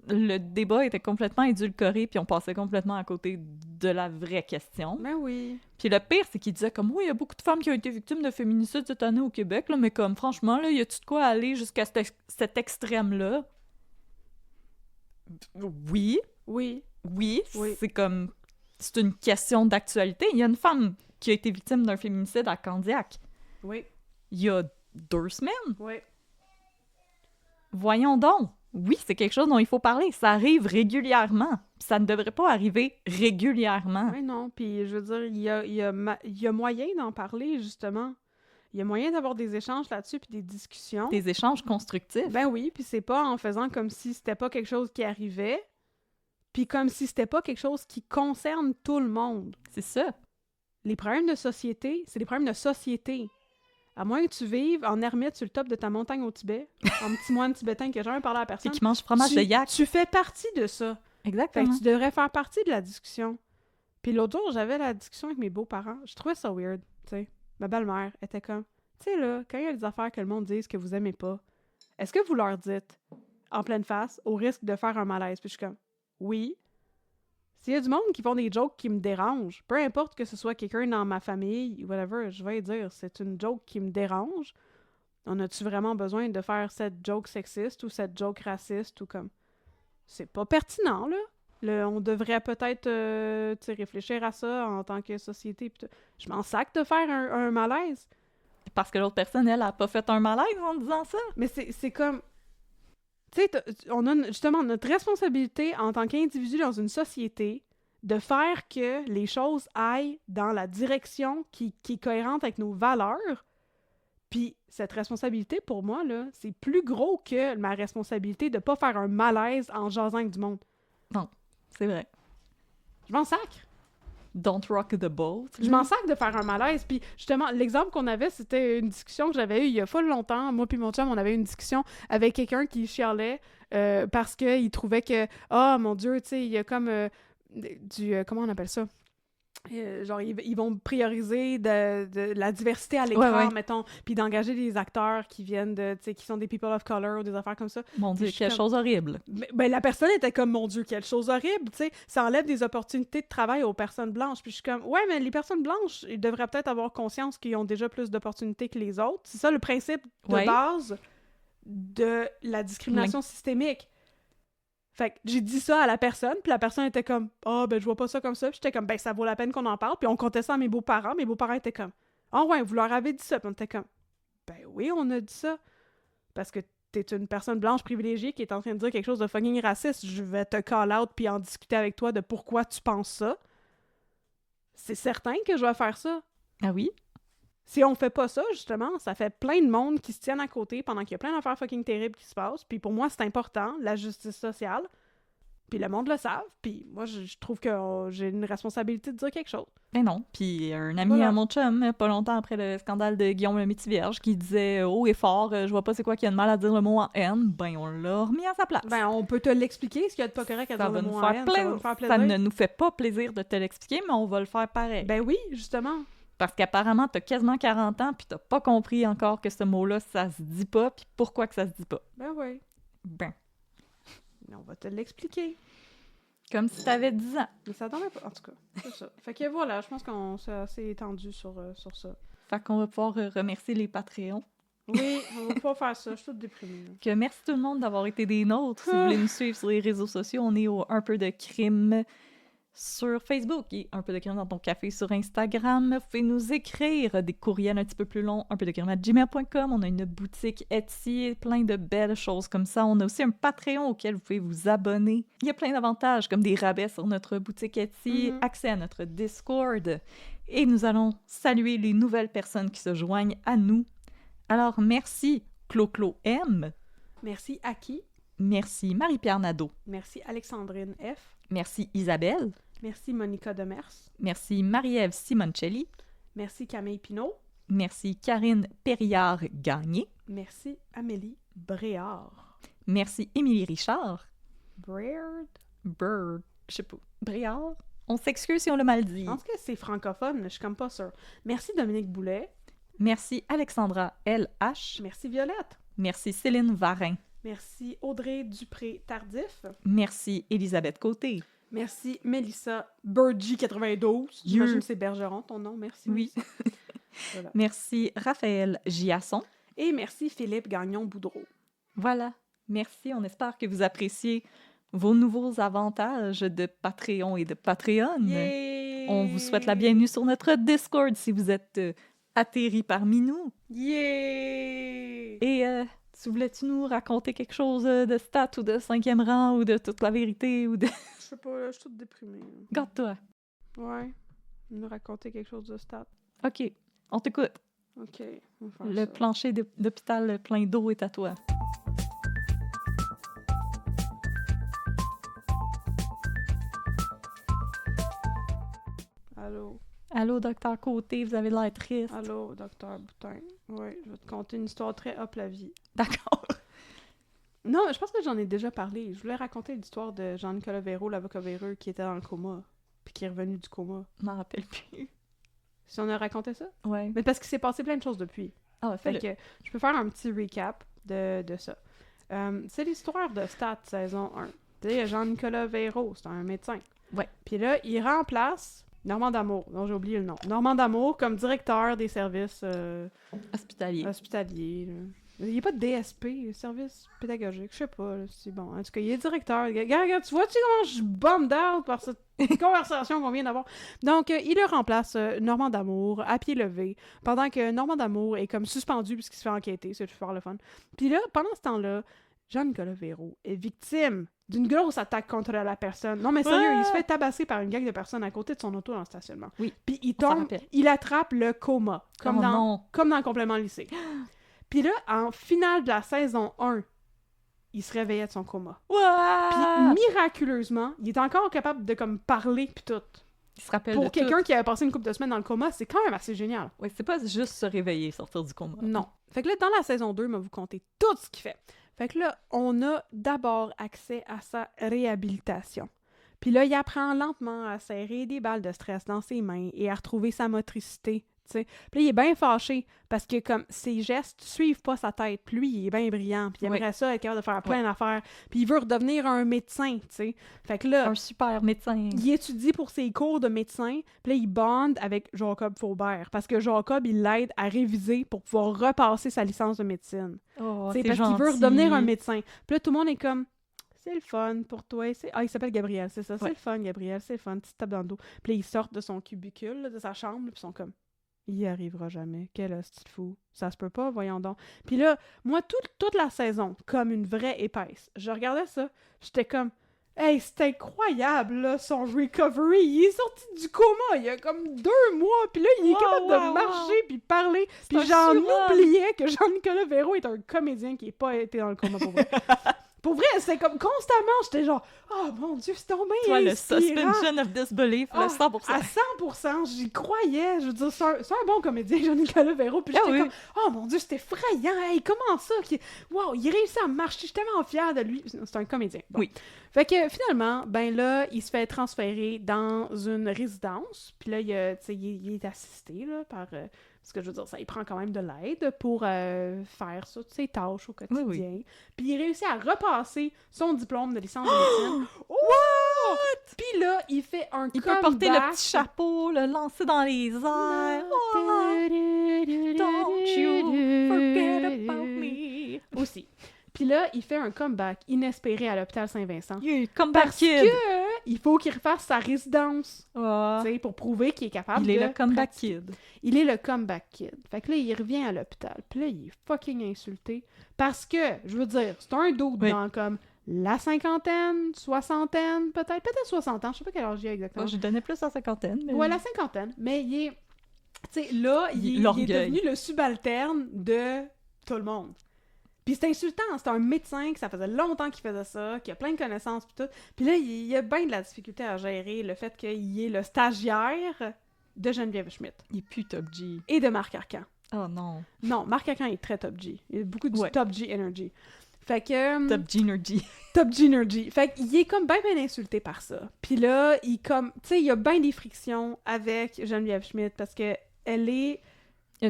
[SPEAKER 1] Le débat était complètement édulcoré, puis on passait complètement à côté de la vraie question.
[SPEAKER 2] Ben oui.
[SPEAKER 1] Puis le pire, c'est qu'il disait comme « Oui, il y a beaucoup de femmes qui ont été victimes de féminicide cette année au Québec, là, mais comme, franchement, là, y a-tu de quoi aller jusqu'à cet extrême-là? » Oui.
[SPEAKER 2] Oui.
[SPEAKER 1] Oui,
[SPEAKER 2] Oui.
[SPEAKER 1] c'est comme... C'est une question d'actualité. Il y a une femme qui a été victime d'un féminicide à Candiac.
[SPEAKER 2] Oui.
[SPEAKER 1] Il y a 2 semaines.
[SPEAKER 2] Oui.
[SPEAKER 1] Voyons donc. Oui, c'est quelque chose dont il faut parler. Ça arrive régulièrement. Ça ne devrait pas arriver régulièrement.
[SPEAKER 2] Oui, non. Puis, je veux dire, il y a moyen d'en parler, justement. Il y a moyen d'avoir des échanges là-dessus, puis des discussions.
[SPEAKER 1] Des échanges constructifs.
[SPEAKER 2] Ben oui, puis c'est pas en faisant comme si c'était pas quelque chose qui arrivait, puis comme si c'était pas quelque chose qui concerne tout le monde.
[SPEAKER 1] C'est ça.
[SPEAKER 2] Les problèmes de société, c'est des problèmes de société. À moins que tu vives en ermite sur le top de ta montagne au Tibet, en petit moine tibétain qui a jamais parlé à
[SPEAKER 1] C'est
[SPEAKER 2] personne,
[SPEAKER 1] qui mange fromage de yak.
[SPEAKER 2] tu fais partie de ça. Fait
[SPEAKER 1] Exactement.
[SPEAKER 2] que tu devrais faire partie de la discussion. Puis l'autre jour, j'avais la discussion avec mes beaux-parents. Je trouvais ça weird, tu sais. Ma belle-mère était comme, tu sais là, quand il y a des affaires que le monde dise que vous aimez pas, est-ce que vous leur dites en pleine face au risque de faire un malaise? Puis je suis comme, oui. S'il y a du monde qui font des jokes qui me dérangent, peu importe que ce soit quelqu'un dans ma famille, whatever, je vais dire, c'est une joke qui me dérange. On a-tu vraiment besoin de faire cette joke sexiste ou cette joke raciste ou comme... C'est pas pertinent, là. On devrait peut-être tu sais, réfléchir à ça en tant que société. Je m'en sac de faire un malaise.
[SPEAKER 1] Parce que l'autre personne, elle, a pas fait un malaise en disant ça.
[SPEAKER 2] Mais c'est comme... Tu sais, on a justement notre responsabilité en tant qu'individu dans une société de faire que les choses aillent dans la direction qui est cohérente avec nos valeurs. Puis cette responsabilité, pour moi, là, c'est plus gros que ma responsabilité de pas faire un malaise en jasant avec du monde.
[SPEAKER 1] Non, c'est vrai.
[SPEAKER 2] Je m'en sacre.
[SPEAKER 1] Don't rock the boat.
[SPEAKER 2] Je m'en sacre de faire un malaise. Puis justement, l'exemple qu'on avait, c'était une discussion que j'avais eue il y a pas longtemps. Moi puis mon chum, on avait une discussion avec quelqu'un qui chialait parce qu'il trouvait que, oh mon Dieu, tu sais, il y a comme comment on appelle ça? Genre, ils vont prioriser de la diversité à l'écran,
[SPEAKER 1] ouais.
[SPEAKER 2] mettons, puis d'engager des acteurs qui viennent de, tu sais, qui sont des people of color ou des affaires comme ça.
[SPEAKER 1] Mon Dieu, quelle chose horrible.
[SPEAKER 2] Ben, la personne était comme, mon Dieu, quelle chose horrible, tu sais, ça enlève des opportunités de travail aux personnes blanches. Puis je suis comme, ouais, mais les personnes blanches, ils devraient peut-être avoir conscience qu'ils ont déjà plus d'opportunités que les autres. C'est ça le principe de base de la discrimination systémique. Fait que j'ai dit ça à la personne, puis la personne était comme « Ah, ben je vois pas ça comme ça. » Puis j'étais comme « Ben ça vaut la peine qu'on en parle. » Puis on comptait ça à mes beaux-parents. Mes beaux-parents étaient comme « Ah ouais, vous leur avez dit ça. » Puis on était comme « Ben oui, on a dit ça. Parce que t'es une personne blanche privilégiée qui est en train de dire quelque chose de fucking raciste. Je vais te call out puis en discuter avec toi de pourquoi tu penses ça. C'est certain que je vais faire ça. »
[SPEAKER 1] Ah oui?
[SPEAKER 2] Si on fait pas ça, justement, ça fait plein de monde qui se tiennent à côté pendant qu'il y a plein d'affaires fucking terribles qui se passent. Puis pour moi, c'est important, la justice sociale. Puis le monde le savent. Puis moi, je trouve que j'ai une responsabilité de dire quelque chose.
[SPEAKER 1] Ben non. Puis un ami à mon chum, pas longtemps après le scandale de Guillaume le Métivierge, qui disait haut et fort, je vois pas c'est quoi qu'il y a de mal à dire le mot en haine, ben on l'a remis à sa place.
[SPEAKER 2] Ben on peut te l'expliquer, ce qu'il y a de pas correct à dire le mot en haine. Ça va nous faire plaisir.
[SPEAKER 1] Ça ne nous fait pas plaisir de te l'expliquer, mais on va le faire pareil.
[SPEAKER 2] Ben oui, justement.
[SPEAKER 1] Parce qu'apparemment, t'as quasiment 40 ans, puis t'as pas compris encore que ce mot-là, ça se dit pas, puis pourquoi que ça se dit pas.
[SPEAKER 2] Ben oui.
[SPEAKER 1] Ben.
[SPEAKER 2] Mais on va te l'expliquer.
[SPEAKER 1] Comme si t'avais 10 ans.
[SPEAKER 2] Mais ça t'en pas. En tout cas, c'est ça. Fait que voilà, je pense qu'on s'est assez étendu sur ça.
[SPEAKER 1] Fait qu'on va pouvoir remercier les Patreons.
[SPEAKER 2] Oui, on va pouvoir faire ça. Je suis toute déprimée.
[SPEAKER 1] Que merci tout le monde d'avoir été des nôtres. Si vous voulez nous suivre sur les réseaux sociaux, on est au Un peu de crime sur Facebook et Un peu de crime dans ton café sur Instagram. Vous pouvez nous écrire des courriels un petit peu plus longs, unpeudecrime@gmail.com. On a une boutique Etsy, plein de belles choses comme ça. On a aussi un Patreon auquel vous pouvez vous abonner. Il y a plein d'avantages comme des rabais sur notre boutique Etsy, accès à notre Discord. Et nous allons saluer les nouvelles personnes qui se joignent à nous. Alors, merci Clo-Clo M.
[SPEAKER 2] Merci Aki.
[SPEAKER 1] Merci Marie-Pierre Nadeau.
[SPEAKER 2] Merci Alexandrine F.
[SPEAKER 1] Merci Isabelle.
[SPEAKER 2] Merci Monica Demers.
[SPEAKER 1] Merci Marie-Ève Simoncelli.
[SPEAKER 2] Merci Camille Pinault.
[SPEAKER 1] Merci Karine Périard-Gagné.
[SPEAKER 2] Merci Amélie Bréard.
[SPEAKER 1] Merci Émilie Richard.
[SPEAKER 2] Bréard?
[SPEAKER 1] Bird. Je sais pas. Bréard? On s'excuse si on l'a mal dit.
[SPEAKER 2] Je pense que c'est francophone, mais je suis comme pas sûre. Merci Dominique Boulet.
[SPEAKER 1] Merci Alexandra L.H.
[SPEAKER 2] Merci Violette.
[SPEAKER 1] Merci Céline Varin.
[SPEAKER 2] Merci Audrey Dupré-Tardif.
[SPEAKER 1] Merci Elisabeth Côté.
[SPEAKER 2] Merci Mélissa Birdie92. J'imagine que c'est Bergeron ton nom. Merci.
[SPEAKER 1] Oui.
[SPEAKER 2] Voilà.
[SPEAKER 1] Merci Raphaël Giasson.
[SPEAKER 2] Et merci Philippe Gagnon-Boudreau.
[SPEAKER 1] Voilà. Merci. On espère que vous appréciez vos nouveaux avantages de Patreon et de Patreon.
[SPEAKER 2] Yay!
[SPEAKER 1] On vous souhaite la bienvenue sur notre Discord si vous êtes atterris parmi nous.
[SPEAKER 2] Yeah!
[SPEAKER 1] Et tu voulais-tu nous raconter quelque chose de stats ou de 5e rang ou de toute la vérité ou de...
[SPEAKER 2] Je sais pas, là, je suis toute déprimée.
[SPEAKER 1] Garde-toi.
[SPEAKER 2] Ouais. Nous raconter quelque chose de stat.
[SPEAKER 1] OK. On t'écoute.
[SPEAKER 2] OK. On va faire
[SPEAKER 1] Le
[SPEAKER 2] ça.
[SPEAKER 1] plancher d'hôpital plein d'eau est à toi.
[SPEAKER 2] Allô?
[SPEAKER 1] Allô, docteur Côté, vous avez l'air triste.
[SPEAKER 2] Allô, docteur Boutin. Oui, je vais te conter une histoire très hop la vie.
[SPEAKER 1] D'accord.
[SPEAKER 2] Non, je pense que j'en ai déjà parlé. Je voulais raconter l'histoire de Jean-Nicolas Véraud, l'avocat véreux, qui était dans le coma, puis qui est revenu du coma.
[SPEAKER 1] Je m'en rappelle plus.
[SPEAKER 2] Si on a raconté ça?
[SPEAKER 1] Ouais.
[SPEAKER 2] Mais parce qu'il s'est passé plein de choses depuis.
[SPEAKER 1] Ah,
[SPEAKER 2] Fait
[SPEAKER 1] fais-le.
[SPEAKER 2] que je peux faire un petit recap de ça. C'est l'histoire de Stat saison 1. Tu sais, Jean-Nicolas Véraud, c'est un médecin.
[SPEAKER 1] Ouais.
[SPEAKER 2] Puis là, il remplace Normand D'Amour, dont j'ai oublié le nom. Normand D'Amour comme directeur des services
[SPEAKER 1] Hospitalier.
[SPEAKER 2] hospitaliers. Là. Il n'y a pas de DSP, service pédagogique, je sais pas, là, c'est bon. En tout cas, il est directeur. Regarde, tu vois-tu comment je suis bummed out par cette conversation qu'on vient d'avoir? Donc, il le remplace, Normand D'Amour, à pied levé, pendant que Normand D'Amour est comme suspendu puisqu'il se fait enquêter, c'est super le fun. Puis là, pendant ce temps-là, Jean-Nicolas Véraud est victime d'une grosse attaque contre la personne. Non, mais sérieux, il se fait tabasser par une gang de personnes à côté de son auto dans le stationnement.
[SPEAKER 1] Oui,
[SPEAKER 2] Puis il
[SPEAKER 1] on s'en
[SPEAKER 2] tombe,
[SPEAKER 1] rappelle.
[SPEAKER 2] il attrape le coma, comme
[SPEAKER 1] Oh
[SPEAKER 2] dans
[SPEAKER 1] non.
[SPEAKER 2] comme dans le complément lycée. Puis là, en finale de la saison 1, il se réveillait de son coma.
[SPEAKER 1] Ouah!
[SPEAKER 2] Puis miraculeusement, il est encore capable de comme parler puis tout.
[SPEAKER 1] Il se rappelle de
[SPEAKER 2] Pour quelqu'un
[SPEAKER 1] tout.
[SPEAKER 2] qui avait passé une couple de semaines dans le coma, c'est quand même assez génial.
[SPEAKER 1] Ouais, c'est pas juste se réveiller, sortir du coma.
[SPEAKER 2] Non. Fait que là, dans la saison 2, je vais vous compter tout ce qu'il fait. Fait que là, on a d'abord accès à sa réhabilitation. Puis là, il apprend lentement à serrer des balles de stress dans ses mains et à retrouver sa motricité. T'sais. Puis là, il est bien fâché parce que comme ses gestes suivent pas sa tête. Puis lui, il est bien brillant. Puis il aimerait ça être capable de faire plein d'affaires. Puis il veut redevenir un médecin, tu sais. Fait que là,
[SPEAKER 1] Un super médecin.
[SPEAKER 2] il étudie pour ses cours de médecin. Puis là, il bande avec Jacob Faubert. Parce que Jacob, il l'aide à réviser pour pouvoir repasser sa licence de médecine.
[SPEAKER 1] Oh,
[SPEAKER 2] T'sais,
[SPEAKER 1] c'est
[SPEAKER 2] parce qu'il veut
[SPEAKER 1] gentil.
[SPEAKER 2] redevenir un médecin. Puis là, tout le monde est comme... C'est le fun pour toi. Ah, il s'appelle Gabriel, c'est ça. C'est
[SPEAKER 1] Ouais.
[SPEAKER 2] le fun, Gabriel, c'est le fun. Petite tape dans le dos. Puis là, ils sortent de son cubicule, là, de sa chambre, puis ils sont comme... Il y arrivera jamais. Quel hostie de fou. Ça se peut pas, voyons donc. Puis là, moi, toute la saison, comme une vraie épaisse, je regardais ça, j'étais comme... Hey, c'est incroyable, là, son recovery. Il est sorti du coma il y a comme 2 mois, puis là, il est capable de marcher puis parler. Puis
[SPEAKER 1] un
[SPEAKER 2] j'en
[SPEAKER 1] surhomme.
[SPEAKER 2] oubliais que Jean-Nicolas Véraud est un comédien qui n'est pas été dans le coma pour vrai. Pour vrai, c'était comme constamment, j'étais genre, oh mon Dieu, c'est tombé
[SPEAKER 1] Toi, le
[SPEAKER 2] inspirant.
[SPEAKER 1] suspension of disbelief, le
[SPEAKER 2] Ah,
[SPEAKER 1] 100%.
[SPEAKER 2] À 100%, j'y croyais. Je veux dire, c'est un bon comédien, Jean-Nicolas Véraud. Puis
[SPEAKER 1] Ah
[SPEAKER 2] j'étais
[SPEAKER 1] oui.
[SPEAKER 2] comme, oh mon Dieu, c'était effrayant. Hey, comment ça? Wow, il réussit à marcher. Je suis tellement fière de lui. C'est un comédien. Bon.
[SPEAKER 1] Oui.
[SPEAKER 2] Fait que finalement, ben là, il se fait transférer dans une résidence. Puis là, il est assisté là, par... parce que je veux dire, ça, il prend quand même de l'aide pour faire ça, ses tâches au quotidien.
[SPEAKER 1] Oui.
[SPEAKER 2] Puis il réussit à repasser son diplôme de licence de médecine. What? Puis là, il fait un
[SPEAKER 1] Il
[SPEAKER 2] comeback.
[SPEAKER 1] peut porter le petit chapeau, le lancer dans les airs. Don't you forget about me.
[SPEAKER 2] Aussi. Puis là, il fait un comeback inespéré à l'hôpital Saint-Vincent.
[SPEAKER 1] Yeah, comeback
[SPEAKER 2] Parce
[SPEAKER 1] kid.
[SPEAKER 2] que il faut qu'il refasse sa résidence,
[SPEAKER 1] Ah,
[SPEAKER 2] tu sais, pour prouver qu'il est capable
[SPEAKER 1] il est
[SPEAKER 2] de
[SPEAKER 1] le comeback
[SPEAKER 2] pratiquer.
[SPEAKER 1] kid.
[SPEAKER 2] Il est le comeback kid. Fait que là, il revient à l'hôpital. Puis là, il est fucking insulté. Parce que, je veux dire, c'est un dude
[SPEAKER 1] Oui.
[SPEAKER 2] dans comme la cinquantaine, soixantaine, peut-être 60 ans. Je sais pas quel âge il a exactement.
[SPEAKER 1] Moi, je donnais plus à cinquantaine. Mais...
[SPEAKER 2] Ouais, la cinquantaine. Mais il est... Tu sais, là, il est
[SPEAKER 1] L'orgueil.
[SPEAKER 2] devenu le subalterne de tout le monde. Puis c'est insultant, c'est un médecin que ça faisait longtemps qu'il faisait ça, qui a plein de connaissances puis tout. Puis là, il a bien de la difficulté à gérer le fait qu'il est le stagiaire de Geneviève Schmidt
[SPEAKER 1] Il est plus Top G.
[SPEAKER 2] et de Marc Arcan.
[SPEAKER 1] Oh non.
[SPEAKER 2] Non, Marc Arcan est très top G. Il a beaucoup de top G energy. Fait que...
[SPEAKER 1] Top G-Energy.
[SPEAKER 2] Top G-Energy. Fait qu'il est comme bien insulté par ça. Puis là, tu sais, il y a bien des frictions avec Geneviève Schmidt parce que elle est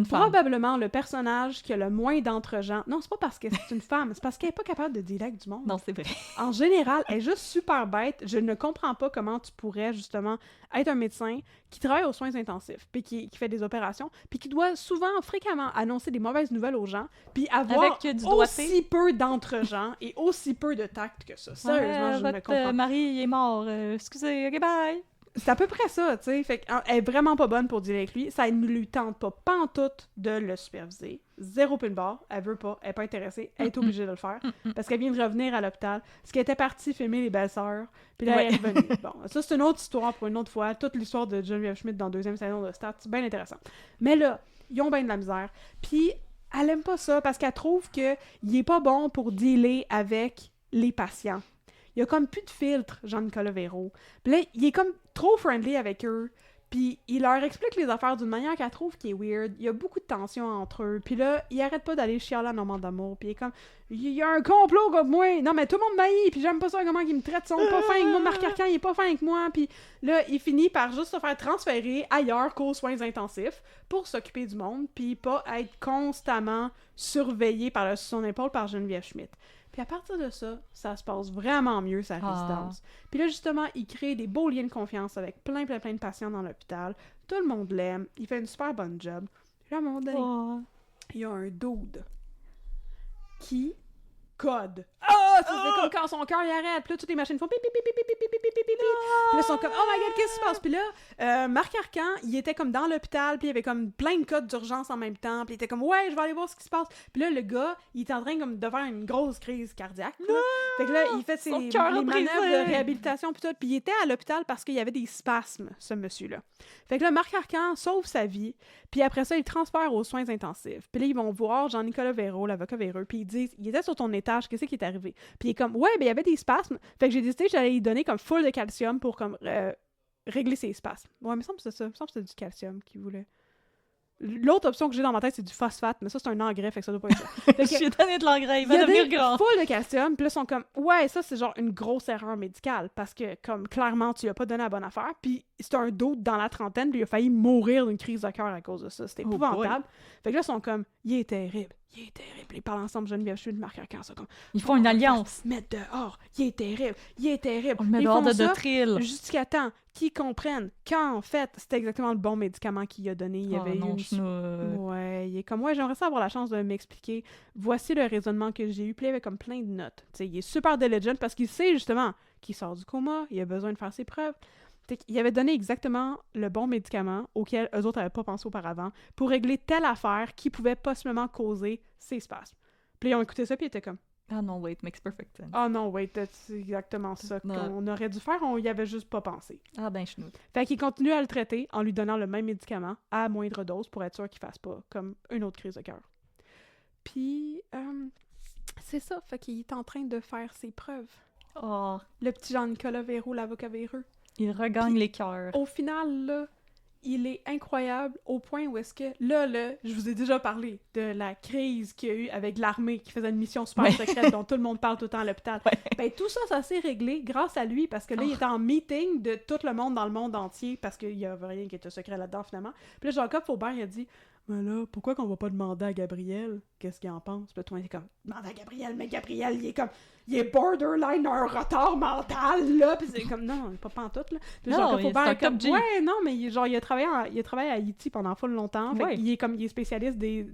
[SPEAKER 2] probablement le personnage qui a le moins d'entre-gens. Non, c'est pas parce que c'est une femme, c'est parce qu'elle est pas capable de dealer avec du monde.
[SPEAKER 1] Non, c'est vrai.
[SPEAKER 2] En général, elle est juste super bête. Je ne comprends pas comment tu pourrais, justement, être un médecin qui travaille aux soins intensifs, puis qui fait des opérations, puis qui doit souvent, fréquemment, annoncer des mauvaises nouvelles aux gens, puis avoir aussi peu d'entre-gens et aussi peu de tact que ça. Sérieusement, je ne comprends pas.
[SPEAKER 1] Mari est mort. Excusez, ok, bye!
[SPEAKER 2] C'est à peu près ça, tu sais. Fait qu'elle est vraiment pas bonne pour dealer avec lui. Ça ne lui tente pas pantoute de le superviser. Zéro pin bar. Elle veut pas. Elle est pas intéressée. Elle est obligée de le faire. Parce qu'elle vient de revenir à l'hôpital. Parce qu'elle était partie filmer Les Belles-Sœurs. Puis là, elle est revenue. Bon, ça, c'est une autre histoire pour une autre fois. Toute l'histoire de Geneviève Schmidt dans la 2e saison de Stats. C'est bien intéressant. Mais là, ils ont bien de la misère. Puis, elle aime pas ça parce qu'elle trouve qu'il est pas bon pour dealer avec les patients. Il y a comme plus de filtre, Jean-Nicolas Véro. Puis là, il est comme trop friendly avec eux. Puis il leur explique les affaires d'une manière qu'elle trouve qui est weird. Il y a beaucoup de tension entre eux. Puis là, il arrête pas d'aller chialer à Normand d'Amour. Puis il est comme, il y a un complot contre moi. Non, mais tout le monde m'haït. Puis j'aime pas ça comment ils me traitent. Ils sont pas fins avec moi. Marc Arcan, il est pas fin avec moi. Puis là, il finit par juste se faire transférer ailleurs qu'aux soins intensifs pour s'occuper du monde. Puis pas être constamment surveillé par le son épaule par Geneviève Schmidt. Puis à partir de ça, ça se passe vraiment mieux, sa résidence. Puis là, justement, il crée des beaux liens de confiance avec plein de patients dans l'hôpital. Tout le monde l'aime. Il fait une super bonne job. Puis là, à un moment donné, il y a un dude qui code. Ça fait comme quand son cœur il arrête. Puis là, toutes les machines font pip, pip, pip, pip, pip, pip, pip, pip, pip. Puis là, ils sont comme, oh my god, qu'est-ce qui se passe? Puis là, Marc Arcan, il était comme dans l'hôpital, puis il y avait comme plein de codes d'urgence en même temps. Puis il était comme, ouais, je vais aller voir ce qui se passe. Puis là, le gars, il est en train comme de faire une grosse crise cardiaque. Là. Fait que là, il fait les manœuvres de réhabilitation, puis tout. Puis il était à l'hôpital parce qu'il y avait des spasmes, ce monsieur-là. Fait que là, Marc Arcan sauve sa vie. Puis après ça, il transfère aux soins intensifs. Puis là, ils vont voir Jean-Nicolas Véro, l'avocat véreux, puis ils disent, il était sur ton étage, qu'est-ce qui est arrivé? Puis il est comme, ouais, ben il y avait des spasmes. Fait que j'ai décidé que j'allais lui donner comme full de calcium pour comme régler ses spasmes. Ouais, mais il me semble que c'est ça. Il me semble que c'est du calcium qu'il voulait. L'autre option que j'ai dans ma tête, c'est du phosphate, mais ça, c'est un engrais, fait que ça doit pas être ça.
[SPEAKER 1] J'ai donné de l'engrais, il va devenir grand.
[SPEAKER 2] Full de calcium, puis là, ils sont comme, ouais, ça, c'est genre une grosse erreur médicale, parce que, comme, clairement, tu lui as pas donné la bonne affaire, puis c'est un doute dans la trentaine, puis il a failli mourir d'une crise de cœur à cause de ça. C'était épouvantable. Fait que là, ils sont comme, il est terrible. Ils parlent ensemble, Geneviève Schmidt, Marc Arcan, ça comme...
[SPEAKER 1] Ils font une alliance.
[SPEAKER 2] Mettre dehors, il est terrible. On
[SPEAKER 1] le met dehors de Trill.
[SPEAKER 2] Jusqu'à temps qu'ils comprennent qu'en fait, c'était exactement le bon médicament qu'il a donné. Il y avait Ouais, il est comme, ouais, j'aimerais ça avoir la chance de m'expliquer. Voici le raisonnement que j'ai eu. Puis il avait comme plein de notes. T'sais, il est super diligent parce qu'il sait justement qu'il sort du coma, il a besoin de faire ses preuves. Il avait donné exactement le bon médicament auquel eux autres n'avaient pas pensé auparavant pour régler telle affaire qui pouvait possiblement causer ces spasmes. Puis ils ont écouté ça, puis ils étaient comme...
[SPEAKER 1] Ah non, wait, makes perfect sense.
[SPEAKER 2] Ah non, wait, c'est exactement ça qu'on aurait dû faire, on y avait juste pas pensé.
[SPEAKER 1] Ah ben, chenoute.
[SPEAKER 2] Fait qu'il continue à le traiter en lui donnant le même médicament à moindre dose pour être sûr qu'il fasse pas comme une autre crise de cœur. Puis, c'est ça, fait qu'il est en train de faire ses preuves.
[SPEAKER 1] Oh.
[SPEAKER 2] Le petit Jean-Nicolas Véro, l'avocat véreux.
[SPEAKER 1] Il regagne les cœurs.
[SPEAKER 2] Au final, là, il est incroyable au point où est-ce que... Là, je vous ai déjà parlé de la crise qu'il y a eu avec l'armée qui faisait une mission super secrète dont tout le monde parle tout le temps à l'hôpital. Ouais. Ben, tout ça, ça s'est réglé grâce à lui parce que là, il était en meeting de tout le monde dans le monde entier parce qu'il y avait rien qui était secret là-dedans, finalement. Puis là, Jacob Faubert, il a dit... Mais là, pourquoi qu'on va pas demander à Gabriel qu'est-ce qu'il en pense? Puis toi, il est comme, demande à Gabriel, mais Gabriel, il est borderline un retard mental, là. Puis c'est comme, non, pas pantoute, là. Puis
[SPEAKER 1] non,
[SPEAKER 2] il est comme, ouais, non, mais il a travaillé à Haïti pendant full longtemps. Fait qu'il il est spécialiste des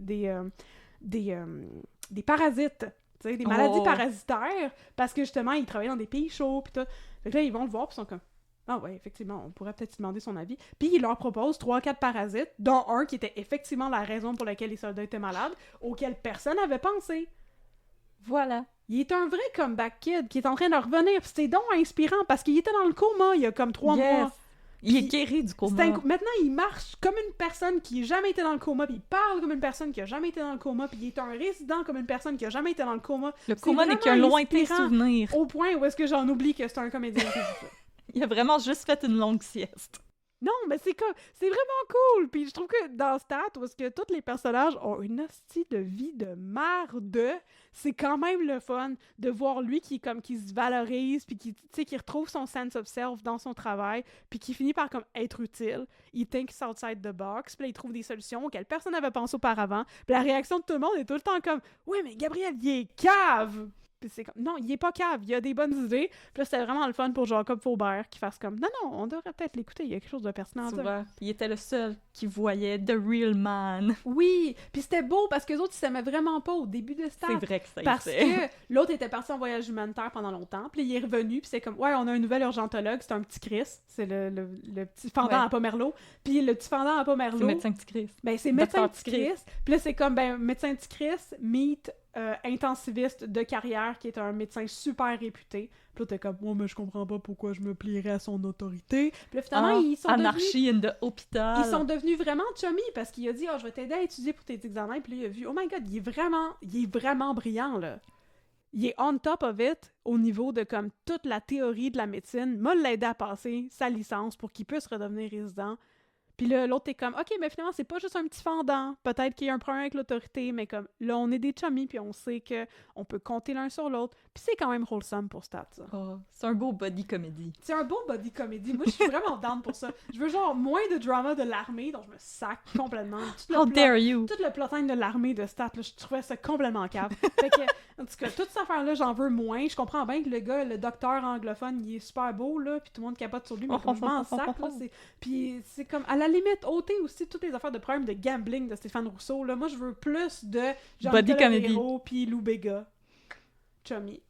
[SPEAKER 2] parasites, tu sais, des maladies parasitaires, parce que justement, il travaillait dans des pays chauds, puis tout. Fait que là, ils vont le voir, puis ils sont comme, ah ouais, effectivement, on pourrait peut-être demander son avis. Puis il leur propose 3-4 parasites, dont un qui était effectivement la raison pour laquelle les soldats étaient malades, auquel personne n'avait pensé.
[SPEAKER 1] Voilà.
[SPEAKER 2] Il est un vrai comeback kid qui est en train de revenir. Puis c'est donc inspirant parce qu'il était dans le coma il y a comme 3 mois.
[SPEAKER 1] Il est guéri du coma.
[SPEAKER 2] Maintenant, il marche comme une personne qui n'a jamais été dans le coma, puis il parle comme une personne qui n'a jamais été dans le coma, puis il est un résident comme une personne qui n'a jamais été dans le coma.
[SPEAKER 1] Le coma n'est qu'un lointain souvenir.
[SPEAKER 2] Au point où est-ce que j'en oublie que c'est un comédien qui joue ça.
[SPEAKER 1] Il a vraiment juste fait une longue sieste.
[SPEAKER 2] Non, mais c'est vraiment cool. Puis je trouve que dans Stat, où est-ce que tous les personnages ont une hostie de vie de merde, c'est quand même le fun de voir lui qui se valorise, puis qui retrouve son sense of self dans son travail, puis qui finit par comme être utile. Il thinks outside the box, puis là, il trouve des solutions auxquelles personne n'avait pensé auparavant. Puis la réaction de tout le monde est tout le temps comme « Ouais, mais Gabriel, il est cave! » Puis c'est comme, non, il est pas cave, il a des bonnes idées. Puis là, c'était vraiment le fun pour Jacob Faubert qui fasse comme, non, on devrait peut-être l'écouter, il y a quelque chose de pertinent à dire.
[SPEAKER 1] Souvent, il était le seul qui voyait The Real Man.
[SPEAKER 2] Oui, puis c'était beau parce que les autres, ils s'aimaient vraiment pas au début de Stat.
[SPEAKER 1] C'est vrai que ça
[SPEAKER 2] Parce que l'autre était parti en voyage humanitaire pendant longtemps, puis il est revenu, puis c'est comme, ouais, on a un nouvel urgentologue, c'est un petit Chris, c'est le petit fendant à Pomerleau. Puis le petit fendant à Pomerleau...
[SPEAKER 1] C'est médecin petit Chris.
[SPEAKER 2] Ben, c'est médecin petit Chris. Puis là, c'est comme, ben, médecin petit Chris, meet intensiviste de carrière qui est un médecin super réputé. Puis là, t'es comme, moi, mais je comprends pas pourquoi je me plierais à son autorité. Puis là, finalement, ils sont
[SPEAKER 1] anarchie in the hôpital.
[SPEAKER 2] Ils sont devenus vraiment chummy parce qu'il a dit, je vais t'aider à étudier pour tes examens. Puis là, il a vu, oh my god, il est vraiment brillant, là. Il est on top of it au niveau de comme toute la théorie de la médecine. M'a l'aidé à passer sa licence pour qu'il puisse redevenir résident. Puis là, l'autre est comme, OK, mais finalement, c'est pas juste un petit fendant. Peut-être qu'il y a un problème avec l'autorité, mais comme, là, on est des chummies, puis on sait qu'on peut compter l'un sur l'autre. Puis c'est quand même wholesome pour Stat, ça.
[SPEAKER 1] Oh, c'est un beau body comedy.
[SPEAKER 2] C'est un beau body comedy. Moi, je suis vraiment down pour ça. Je veux genre moins de drama de l'armée, dont je me sac complètement.
[SPEAKER 1] How dare you!
[SPEAKER 2] Tout le plotline de l'armée de Stat, là, je trouvais ça complètement cave. Fait que, en tout cas, toute cette affaire-là, j'en veux moins. Je comprends bien que le gars, le docteur anglophone, il est super beau, là, puis tout le monde capote sur lui, mais comme je m'en sac, là, puis c'est comme, à la limite, ôter aussi toutes les affaires de problèmes de gambling de Stéphane Rousseau, là. Moi, je veux plus de
[SPEAKER 1] body comedy
[SPEAKER 2] puis Lou Béga. Chummy.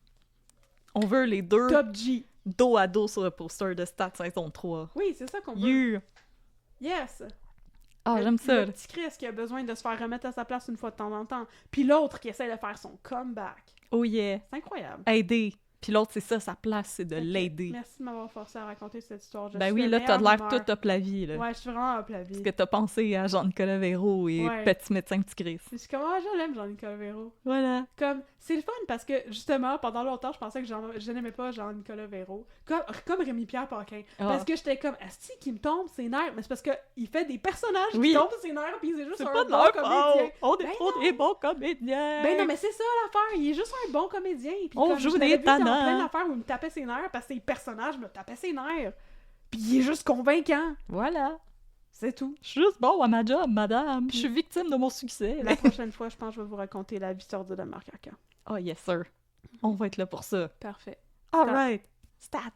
[SPEAKER 1] On veut les deux
[SPEAKER 2] Top G.
[SPEAKER 1] dos à dos sur le poster de Stat saison 3.
[SPEAKER 2] Oui, c'est ça qu'on veut.
[SPEAKER 1] You!
[SPEAKER 2] Yes!
[SPEAKER 1] Ah, j'aime ça.
[SPEAKER 2] Le petit Chris qui a besoin de se faire remettre à sa place une fois de temps en temps. Puis l'autre qui essaie de faire son comeback.
[SPEAKER 1] Oh yeah!
[SPEAKER 2] C'est incroyable.
[SPEAKER 1] Aider. Puis l'autre, c'est ça, sa place, c'est de l'aider.
[SPEAKER 2] Merci de m'avoir forcé à raconter cette histoire.
[SPEAKER 1] Ben oui, là, t'as l'air tout up la vie, là.
[SPEAKER 2] Ouais, je suis vraiment up la vie.
[SPEAKER 1] Parce que t'as pensé à Jean-Nicolas Véro et Petit médecin Petit Chris.
[SPEAKER 2] Je suis comme, je l'aime, Jean-Nicolas Véro.
[SPEAKER 1] Voilà.
[SPEAKER 2] Comme, c'est le fun parce que, justement, pendant longtemps, je pensais que je n'aimais pas Jean-Nicolas Véro. Comme Rémi-Pierre Paquin. Parce que j'étais comme, asti qui me tombe ses nerfs. Mais c'est parce qu'il fait des personnages qui tombent ses nerfs, puis c'est juste un bon comédien.
[SPEAKER 1] On est trop des bons comédiens!
[SPEAKER 2] Ben non, mais c'est ça l'affaire. Il est juste un bon comédien. Puis
[SPEAKER 1] on joue des tannants.
[SPEAKER 2] Dans plein d'affaires où il me tapait ses nerfs parce que ses personnages me tapaient ses nerfs. Puis il est juste convaincant.
[SPEAKER 1] Voilà.
[SPEAKER 2] C'est tout.
[SPEAKER 1] Je suis juste bon à ma job, madame. Je suis victime de mon succès.
[SPEAKER 2] La prochaine fois, je pense que je vais vous raconter la vie sordide de Marc Arcan.
[SPEAKER 1] Oh, yes, sir. On va être là pour ça.
[SPEAKER 2] Parfait.
[SPEAKER 1] All right. Stat.